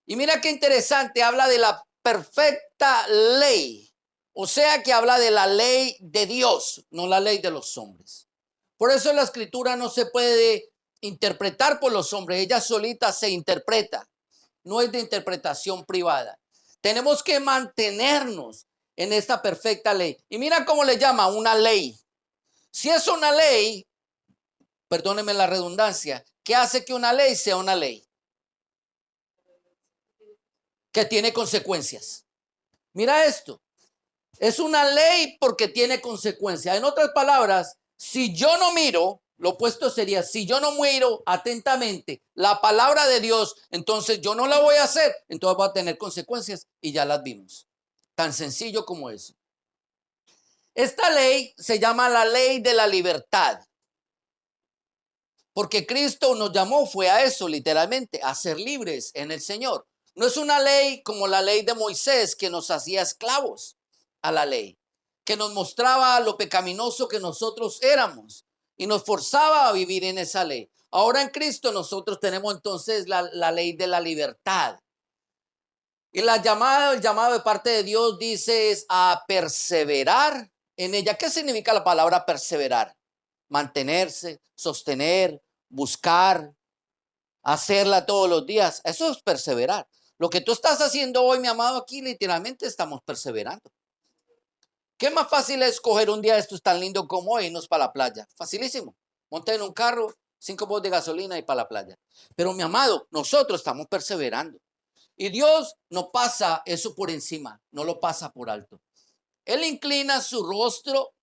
Y mira qué interesante, habla de la perfecta ley. O sea que habla de la ley de Dios, no la ley de los hombres. Por eso la escritura no se puede interpretar por los hombres, ella solita se interpreta, no es de interpretación privada. Tenemos que mantenernos en esta perfecta ley. Y mira cómo le llama una ley. Si es una ley, perdónenme la redundancia, ¿qué hace que una ley sea una ley? Que tiene consecuencias. Mira esto, es una ley porque tiene consecuencias. En otras palabras, si yo no miro, lo opuesto sería, si yo no miro atentamente la palabra de Dios, entonces yo no la voy a hacer, entonces va a tener consecuencias y ya las vimos. Tan sencillo como eso. Esta ley se llama la ley de la libertad. Porque Cristo nos llamó, fue a eso literalmente, a ser libres en el Señor. No es una ley como la ley de Moisés que nos hacía esclavos a la ley, que nos mostraba lo pecaminoso que nosotros éramos y nos forzaba a vivir en esa ley. Ahora en Cristo nosotros tenemos entonces la ley de la libertad. Y el llamado de parte de Dios dice es a perseverar en ella. ¿Qué significa la palabra perseverar? Mantenerse, sostener, buscar, hacerla todos los días. Eso es perseverar. Lo que tú estás haciendo hoy, mi amado, aquí literalmente estamos perseverando. ¿Qué más fácil es coger un día de estos tan lindo como hoy y irnos para la playa? Facilísimo. Monta en un carro, 5 botes de gasolina y para la playa. Pero mi amado, nosotros estamos perseverando. Y Dios no pasa eso por encima, no lo pasa por alto. Él inclina su rostro.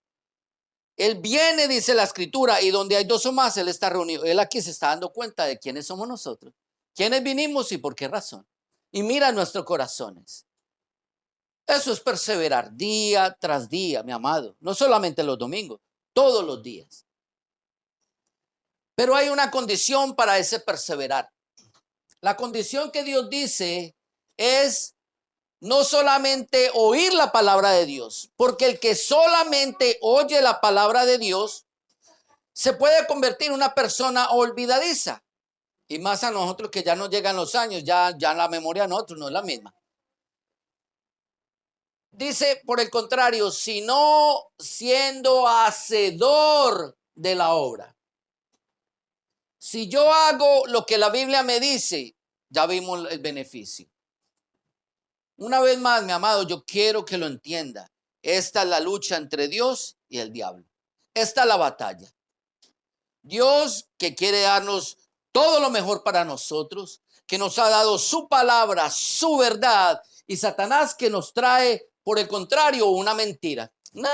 Él viene, dice la escritura, y donde hay dos o más, Él está reunido. Él aquí se está dando cuenta de quiénes somos nosotros, quiénes vinimos y por qué razón. Y mira nuestros corazones. Eso es perseverar día tras día, mi amado. No solamente los domingos, todos los días. Pero hay una condición para ese perseverar. La condición que Dios dice es no solamente oír la palabra de Dios, porque el que solamente oye la palabra de Dios se puede convertir en una persona olvidadiza. Y más a nosotros que ya nos llegan los años, ya la memoria de nosotros no es la misma. Dice, por el contrario, sino siendo hacedor de la obra. Si yo hago lo que la Biblia me dice, ya vimos el beneficio. Una vez más, mi amado, yo quiero que lo entienda. Esta es la lucha entre Dios y el diablo. Esta es la batalla. Dios que quiere darnos todo lo mejor para nosotros, que nos ha dado su palabra, su verdad, y Satanás que nos trae, por el contrario, una mentira. No,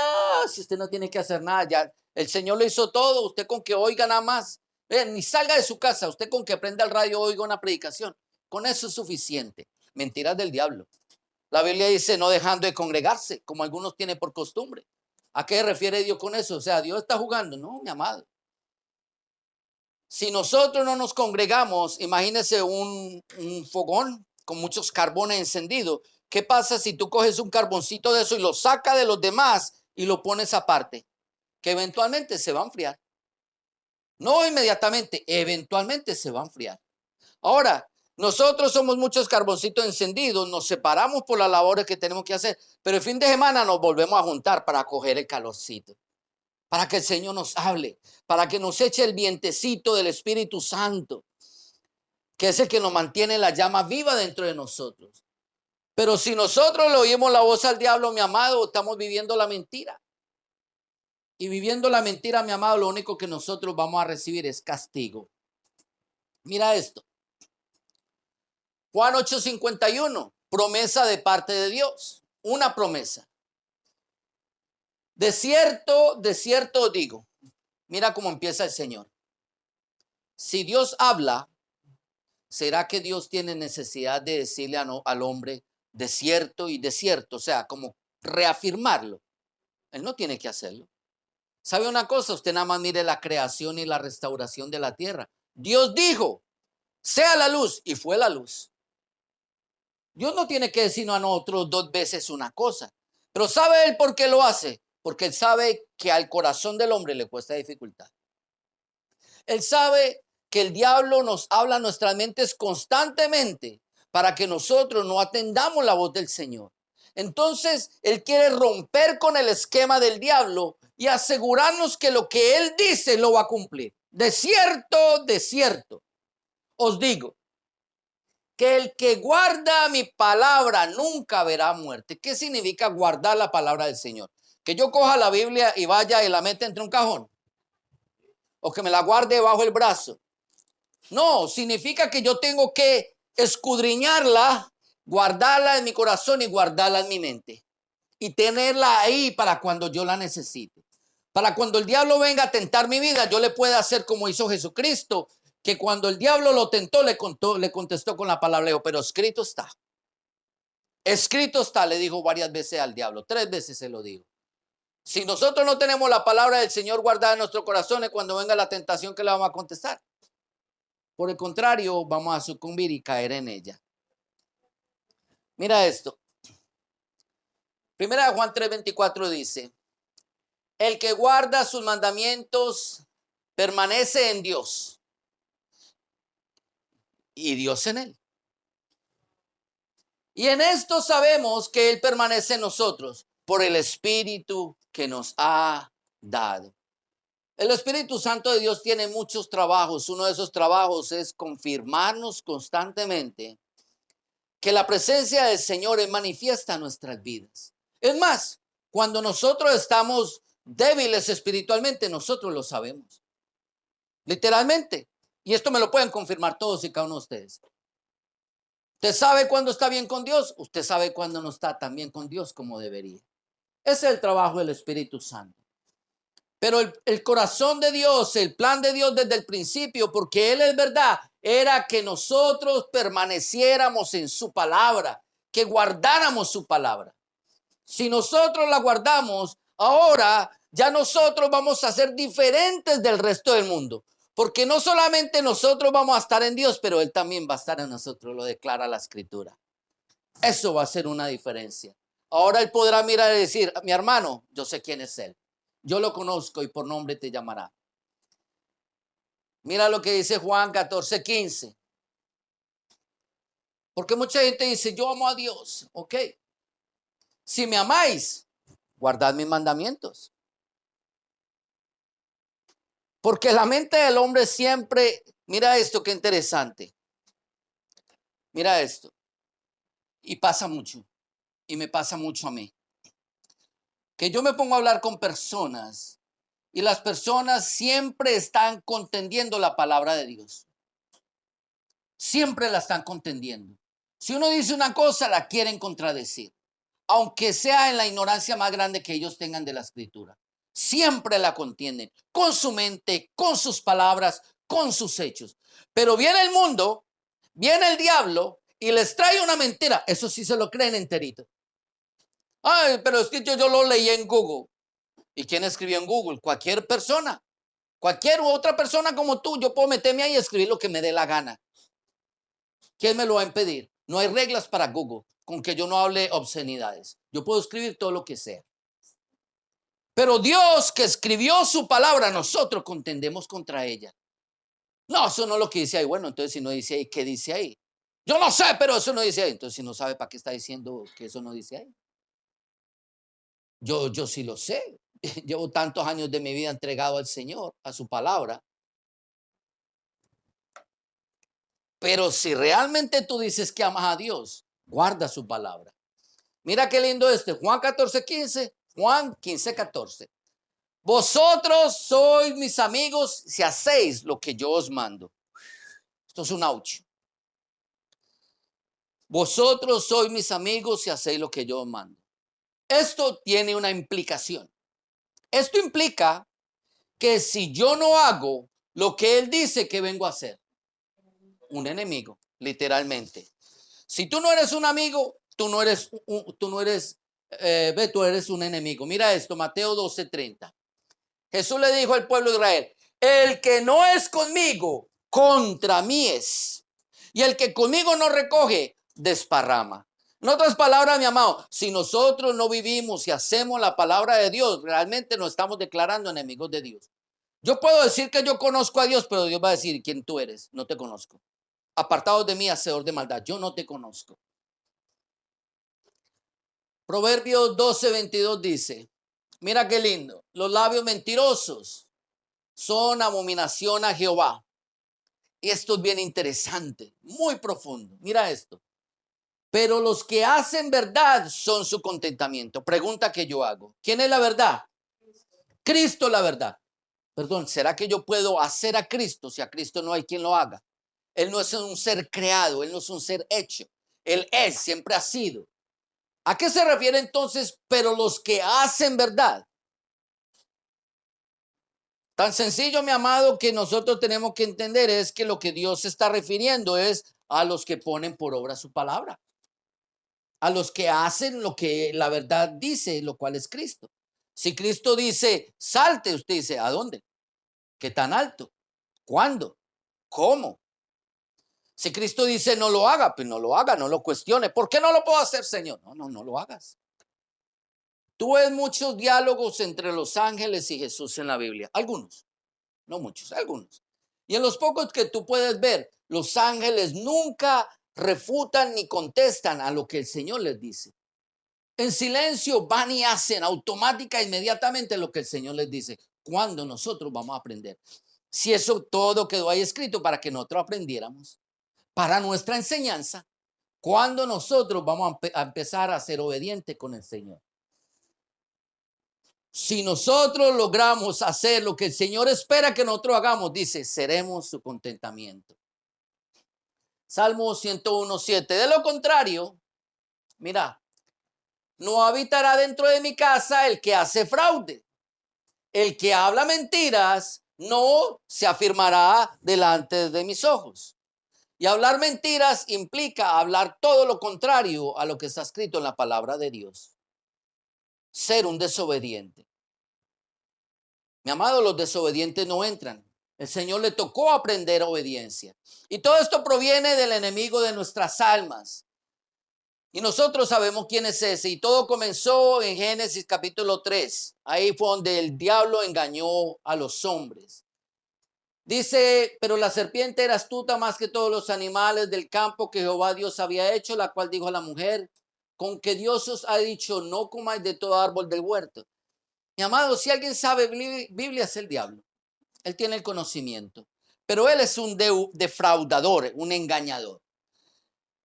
si usted no tiene que hacer nada, ya el Señor lo hizo todo, usted con que oiga nada más, ni salga de su casa, usted con que prenda el radio oiga una predicación, con eso es suficiente. Mentiras del diablo. La Biblia dice no dejando de congregarse, como algunos tienen por costumbre. ¿A qué refiere Dios con eso? O sea, Dios está jugando, no, mi amado. Si nosotros no nos congregamos, imagínese un fogón con muchos carbones encendidos. ¿Qué pasa si tú coges un carboncito de eso y lo sacas de los demás y lo pones aparte? Que eventualmente se va a enfriar. No inmediatamente, eventualmente se va a enfriar. Ahora, nosotros somos muchos carboncitos encendidos, nos separamos por las labores que tenemos que hacer, pero el fin de semana nos volvemos a juntar para coger el calorcito, para que el Señor nos hable, para que nos eche el vientecito del Espíritu Santo, que es el que nos mantiene la llama viva dentro de nosotros. Pero si nosotros le oímos la voz al diablo, mi amado, estamos viviendo la mentira. Y viviendo la mentira, mi amado, lo único que nosotros vamos a recibir es castigo. Mira esto. Juan 8:51, promesa de parte de Dios. Una promesa. De cierto os digo. Mira cómo empieza el Señor. Si Dios habla, ¿será que Dios tiene necesidad de decirle al hombre de cierto y de cierto? O sea, como reafirmarlo. Él no tiene que hacerlo. ¿Sabe una cosa? Usted nada más mire la creación y la restauración de la tierra. Dios dijo, sea la luz, y fue la luz. Dios no tiene que decirnos a nosotros dos veces una cosa. Pero ¿sabe él por qué lo hace? Porque él sabe que al corazón del hombre le cuesta dificultad. Él sabe que el diablo nos habla a nuestras mentes constantemente para que nosotros no atendamos la voz del Señor. Entonces, Él quiere romper con el esquema del diablo y asegurarnos que lo que Él dice lo va a cumplir. De cierto, os digo, que el que guarda mi palabra nunca verá muerte. ¿Qué significa guardar la palabra del Señor? Que yo coja la Biblia y vaya y la meta entre un cajón, o que me la guarde bajo el brazo. No, significa que yo tengo que escudriñarla, guardarla en mi corazón y guardarla en mi mente. Y tenerla ahí para cuando yo la necesite. Para cuando el diablo venga a tentar mi vida, yo le pueda hacer como hizo Jesucristo, que cuando el diablo lo tentó, le contestó con la palabra, pero escrito está. Escrito está, le dijo varias veces al diablo, 3 veces se lo dijo. Si nosotros no tenemos la palabra del Señor guardada en nuestros corazones, cuando venga la tentación, ¿qué le vamos a contestar? Por el contrario, vamos a sucumbir y caer en ella. Mira esto. Primera de Juan 3:24 dice, el que guarda sus mandamientos permanece en Dios y Dios en él. Y en esto sabemos que Él permanece en nosotros por el Espíritu que nos ha dado. El Espíritu Santo de Dios tiene muchos trabajos. Uno de esos trabajos es confirmarnos constantemente que la presencia del Señor es manifiesta en nuestras vidas. Es más, cuando nosotros estamos débiles espiritualmente, nosotros lo sabemos. Literalmente. Y esto me lo pueden confirmar todos y cada uno de ustedes. Usted sabe cuándo está bien con Dios, usted sabe cuándo no está tan bien con Dios como debería. Ese es el trabajo del Espíritu Santo. Pero el corazón de Dios, el plan de Dios desde el principio, porque Él es verdad, era que nosotros permaneciéramos en su palabra, que guardáramos su palabra. Si nosotros la guardamos, ahora ya nosotros vamos a ser diferentes del resto del mundo. Porque no solamente nosotros vamos a estar en Dios, pero Él también va a estar en nosotros, lo declara la Escritura. Eso va a ser una diferencia. Ahora Él podrá mirar y decir, mi hermano, yo sé quién es Él. Yo lo conozco y por nombre te llamará. Mira lo que dice Juan 14:15. Porque mucha gente dice, yo amo a Dios. Ok. Si me amáis, guardad mis mandamientos. Porque la mente del hombre siempre, mira esto, qué interesante. Mira esto. Y pasa mucho. Y me pasa mucho a mí. Que yo me pongo a hablar con personas y las personas siempre están contendiendo la palabra de Dios. Siempre la están contendiendo. Si uno dice una cosa, la quieren contradecir. Aunque sea en la ignorancia más grande que ellos tengan de la Escritura. Siempre la contienden. Con su mente, con sus palabras, con sus hechos. Pero viene el mundo, viene el diablo y les trae una mentira. Eso sí se lo creen enterito. Ay, pero es que yo lo leí en Google. ¿Y quién escribió en Google? Cualquier persona. Cualquier otra persona como tú. Yo puedo meterme ahí y escribir lo que me dé la gana. ¿Quién me lo va a impedir? No hay reglas para Google con que yo no hable obscenidades. Yo puedo escribir todo lo que sea. Pero Dios que escribió su palabra, nosotros contendemos contra ella. No, eso no es lo que dice ahí. Bueno, entonces si no dice ahí, ¿qué dice ahí? Yo no sé, pero eso no dice ahí. Entonces si no sabe, ¿para qué está diciendo que eso no dice ahí? Yo sí lo sé. Llevo tantos años de mi vida entregado al Señor, a su palabra. Pero si realmente tú dices que amas a Dios, guarda su palabra. Mira qué lindo Juan 14:15, Juan 15:14. Vosotros sois mis amigos si hacéis lo que yo os mando. Esto es un ouch. Vosotros sois mis amigos si hacéis lo que yo os mando. Esto tiene una implicación. Esto implica que si yo no hago lo que Él dice que vengo a hacer, un enemigo, literalmente. Si tú no eres un amigo, tú eres un enemigo. Mira esto, Mateo 12:30. Jesús le dijo al pueblo de Israel, el que no es conmigo, contra mí es. Y el que conmigo no recoge, desparrama. En otras palabras, mi amado, si nosotros no vivimos y hacemos la palabra de Dios, realmente nos estamos declarando enemigos de Dios. Yo puedo decir que yo conozco a Dios, pero Dios va a decir quién tú eres. No te conozco. apartados de mí, hacedor de maldad, yo no te conozco. Proverbios 12:22 dice, mira qué lindo, los labios mentirosos son abominación a Jehová. Y esto es bien interesante, muy profundo. Mira esto. Pero los que hacen verdad son su contentamiento. Pregunta que yo hago. ¿Quién es la verdad? Cristo la verdad. Perdón, ¿será que yo puedo hacer a Cristo si a Cristo no hay quien lo haga? Él no es un ser creado, Él no es un ser hecho. Él es, siempre ha sido. ¿A qué se refiere entonces? Pero los que hacen verdad. Tan sencillo, mi amado, que nosotros tenemos que entender es que lo que Dios se está refiriendo es a los que ponen por obra su palabra, a los que hacen lo que la verdad dice, lo cual es Cristo. Si Cristo dice, salte, usted dice, ¿a dónde? ¿Qué tan alto? ¿Cuándo? ¿Cómo? Si Cristo dice, no lo haga, pues no lo haga, no lo cuestione. ¿Por qué no lo puedo hacer, Señor? No lo hagas. Tú ves muchos diálogos entre los ángeles y Jesús en la Biblia, algunos. No muchos, algunos. Y en los pocos que tú puedes ver, los ángeles nunca refutan ni contestan a lo que el Señor les dice. En silencio van y hacen automática inmediatamente lo que el Señor les dice. ¿Cuándo nosotros vamos a aprender? Si eso todo quedó ahí escrito para que nosotros aprendiéramos, para nuestra enseñanza, ¿cuándo nosotros vamos a empezar a ser obedientes con el Señor? Si nosotros logramos hacer lo que el Señor espera que nosotros hagamos, dice, seremos su contentamiento. Salmo 101:7. De lo contrario, mira, no habitará dentro de mi casa el que hace fraude. El que habla mentiras no se afirmará delante de mis ojos. Y hablar mentiras implica hablar todo lo contrario a lo que está escrito en la palabra de Dios. Ser un desobediente. Mi amado, los desobedientes no entran. El Señor le tocó aprender obediencia. Y todo esto proviene del enemigo de nuestras almas. Y nosotros sabemos quién es ese. Y todo comenzó en Génesis capítulo 3. Ahí fue donde el diablo engañó a los hombres. Dice, pero la serpiente era astuta más que todos los animales del campo que Jehová Dios había hecho, la cual dijo a la mujer, con que Dios os ha dicho, no comáis de todo árbol del huerto. Mi amado, si alguien sabe Biblia es el diablo. Él tiene el conocimiento, pero él es un defraudador, un engañador.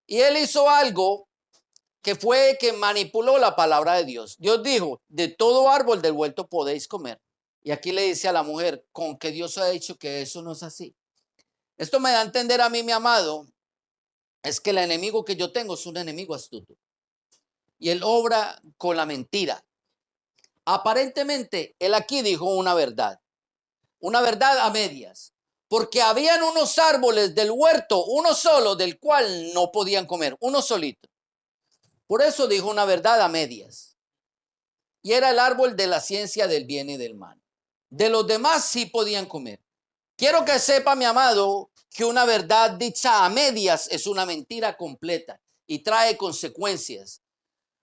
Y él hizo algo que fue que manipuló la palabra de Dios. Dios dijo, de todo árbol del huerto podéis comer. Y aquí le dice a la mujer, con que Dios ha dicho que eso no es así. Esto me da a entender a mí, mi amado, es que el enemigo que yo tengo es un enemigo astuto. Y él obra con la mentira. Aparentemente, él aquí dijo una verdad a medias. Porque habían unos árboles del huerto, uno solo, del cual no podían comer, uno solito. Por eso dijo una verdad a medias. Y era el árbol de la ciencia del bien y del mal. De los demás sí podían comer. Quiero que sepa, mi amado, que una verdad dicha a medias es una mentira completa y trae consecuencias.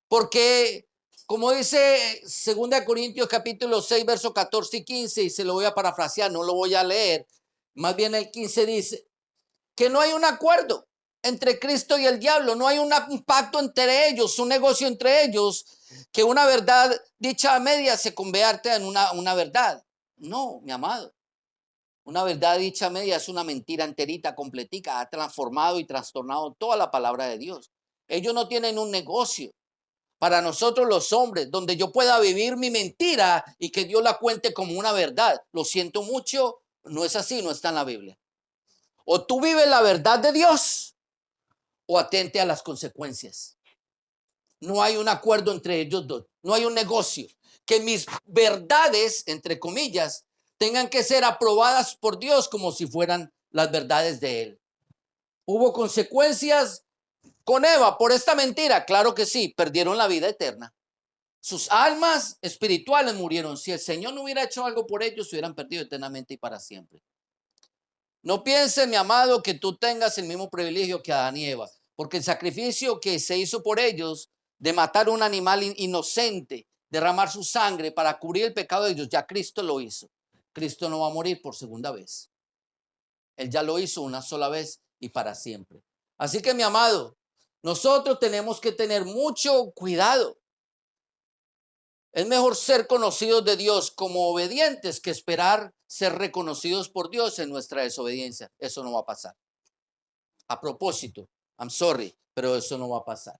Porque, como dice 2 Corintios capítulo 6, versos 14 y 15, y se lo voy a parafrasear, no lo voy a leer, más bien el 15 dice que no hay un acuerdo entre Cristo y el diablo, no hay un pacto entre ellos, un negocio entre ellos, que una verdad dicha a medias se convierte en una verdad. No, mi amado. Una verdad dicha a media es una mentira enterita, completica, ha transformado y trastornado toda la palabra de Dios. Ellos no tienen un negocio. Para nosotros los hombres, donde yo pueda vivir mi mentira y que Dios la cuente como una verdad. Lo siento mucho, no es así, no está en la Biblia. O tú vives la verdad de Dios o atente a las consecuencias. No hay un acuerdo entre ellos dos, no hay un negocio. Que mis verdades, entre comillas, tengan que ser aprobadas por Dios como si fueran las verdades de Él. ¿Hubo consecuencias con Eva por esta mentira? Claro que sí, perdieron la vida eterna. Sus almas espirituales murieron. Si el Señor no hubiera hecho algo por ellos, se hubieran perdido eternamente y para siempre. No pienses, mi amado, que tú tengas el mismo privilegio que Adán y Eva, porque el sacrificio que se hizo por ellos de matar un animal inocente, derramar su sangre para cubrir el pecado de ellos, ya Cristo lo hizo. Cristo no va a morir por segunda vez. Él ya lo hizo una sola vez y para siempre. Así que, mi amado, nosotros tenemos que tener mucho cuidado. Es mejor ser conocidos de Dios como obedientes que esperar ser reconocidos por Dios en nuestra desobediencia. Eso no va a pasar. A propósito, I'm sorry, pero eso no va a pasar.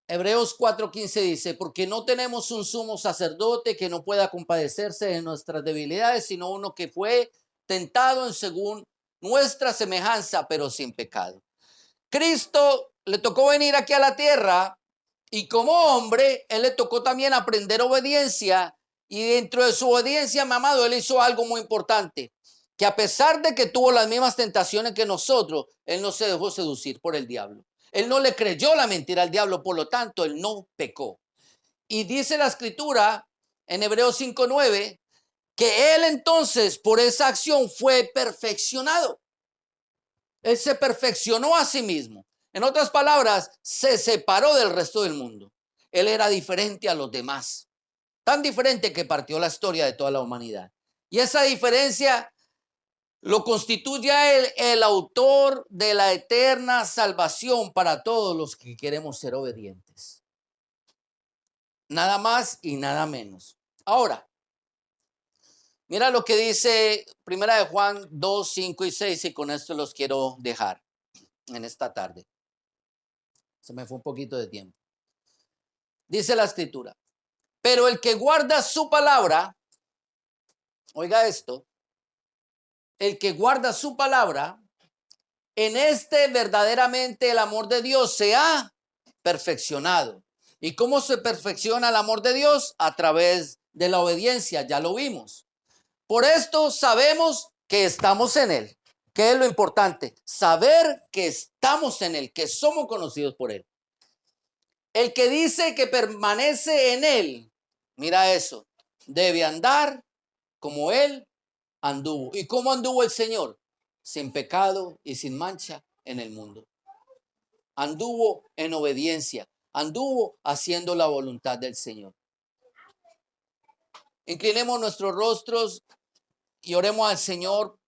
Hebreos 4:15 dice, porque no tenemos un sumo sacerdote que no pueda compadecerse de nuestras debilidades, sino uno que fue tentado en según nuestra semejanza, pero sin pecado. Cristo le tocó venir aquí a la tierra y como hombre, él le tocó también aprender obediencia, y dentro de su obediencia, mi amado, él hizo algo muy importante, que a pesar de que tuvo las mismas tentaciones que nosotros, él no se dejó seducir por el diablo. Él no le creyó la mentira al diablo, por lo tanto, él no pecó. Y dice la escritura en Hebreos 5:9 que él entonces por esa acción fue perfeccionado. Él se perfeccionó a sí mismo. En otras palabras, se separó del resto del mundo. Él era diferente a los demás. Tan diferente que partió la historia de toda la humanidad. Y esa diferencia lo constituye a él el autor de la eterna salvación para todos los que queremos ser obedientes. Nada más y nada menos. Ahora, mira lo que dice Primera de Juan 2, 5 y 6, y con esto los quiero dejar en esta tarde. Se me fue un poquito de tiempo. Dice la escritura, pero el que guarda su palabra, oiga esto, el que guarda su palabra, en este verdaderamente el amor de Dios se ha perfeccionado. ¿Y cómo se perfecciona el amor de Dios? A través de la obediencia, ya lo vimos. Por esto sabemos que estamos en Él. ¿Qué es lo importante? Saber que estamos en Él, que somos conocidos por Él. El que dice que permanece en Él, mira eso, debe andar como Él anduvo. ¿Y cómo anduvo el Señor? Sin pecado y sin mancha en el mundo. Anduvo en obediencia, anduvo haciendo la voluntad del Señor. Inclinemos nuestros rostros y oremos al Señor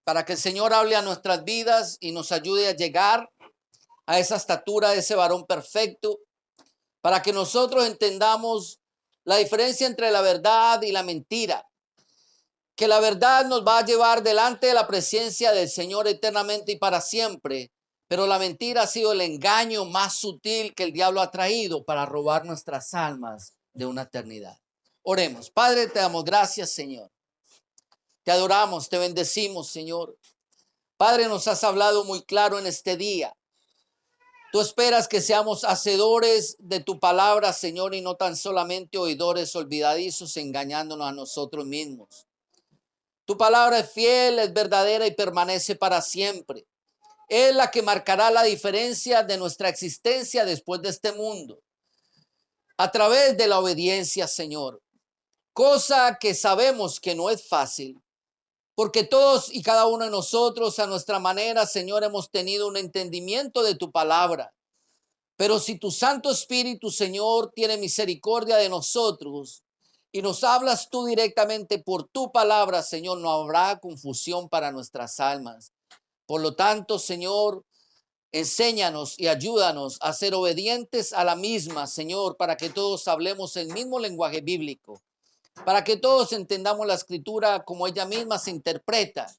para que el Señor hable a nuestras vidas y nos ayude a llegar a esa estatura de ese varón perfecto, para que nosotros entendamos la diferencia entre la verdad y la mentira. Que la verdad nos va a llevar delante de la presencia del Señor eternamente y para siempre, pero la mentira ha sido el engaño más sutil que el diablo ha traído para robar nuestras almas de una eternidad. Oremos. Padre, te damos gracias, Señor. Te adoramos, te bendecimos, Señor. Padre, nos has hablado muy claro en este día. Tú esperas que seamos hacedores de tu palabra, Señor, y no tan solamente oidores olvidadizos, engañándonos a nosotros mismos. Tu palabra es fiel, es verdadera y permanece para siempre. Es la que marcará la diferencia de nuestra existencia después de este mundo. A través de la obediencia, Señor. Cosa que sabemos que no es fácil. Porque todos y cada uno de nosotros a nuestra manera, Señor, hemos tenido un entendimiento de tu palabra. Pero si tu Santo Espíritu, Señor, tiene misericordia de nosotros y nos hablas tú directamente por tu palabra, Señor, no habrá confusión para nuestras almas. Por lo tanto, Señor, enséñanos y ayúdanos a ser obedientes a la misma, Señor, para que todos hablemos el mismo lenguaje bíblico, para que todos entendamos la escritura como ella misma se interpreta.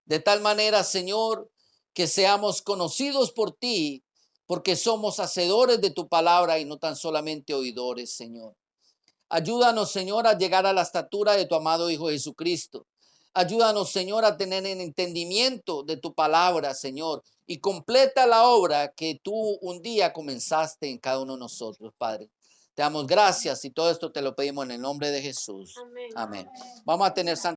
De tal manera, Señor, que seamos conocidos por ti, porque somos hacedores de tu palabra y no tan solamente oidores, Señor. Ayúdanos, Señor, a llegar a la estatura de tu amado Hijo Jesucristo. Ayúdanos, Señor, a tener el entendimiento de tu palabra, Señor, y completa la obra que tú un día comenzaste en cada uno de nosotros, Padre. Te damos gracias y todo esto te lo pedimos en el nombre de Jesús. Amén. Vamos a tener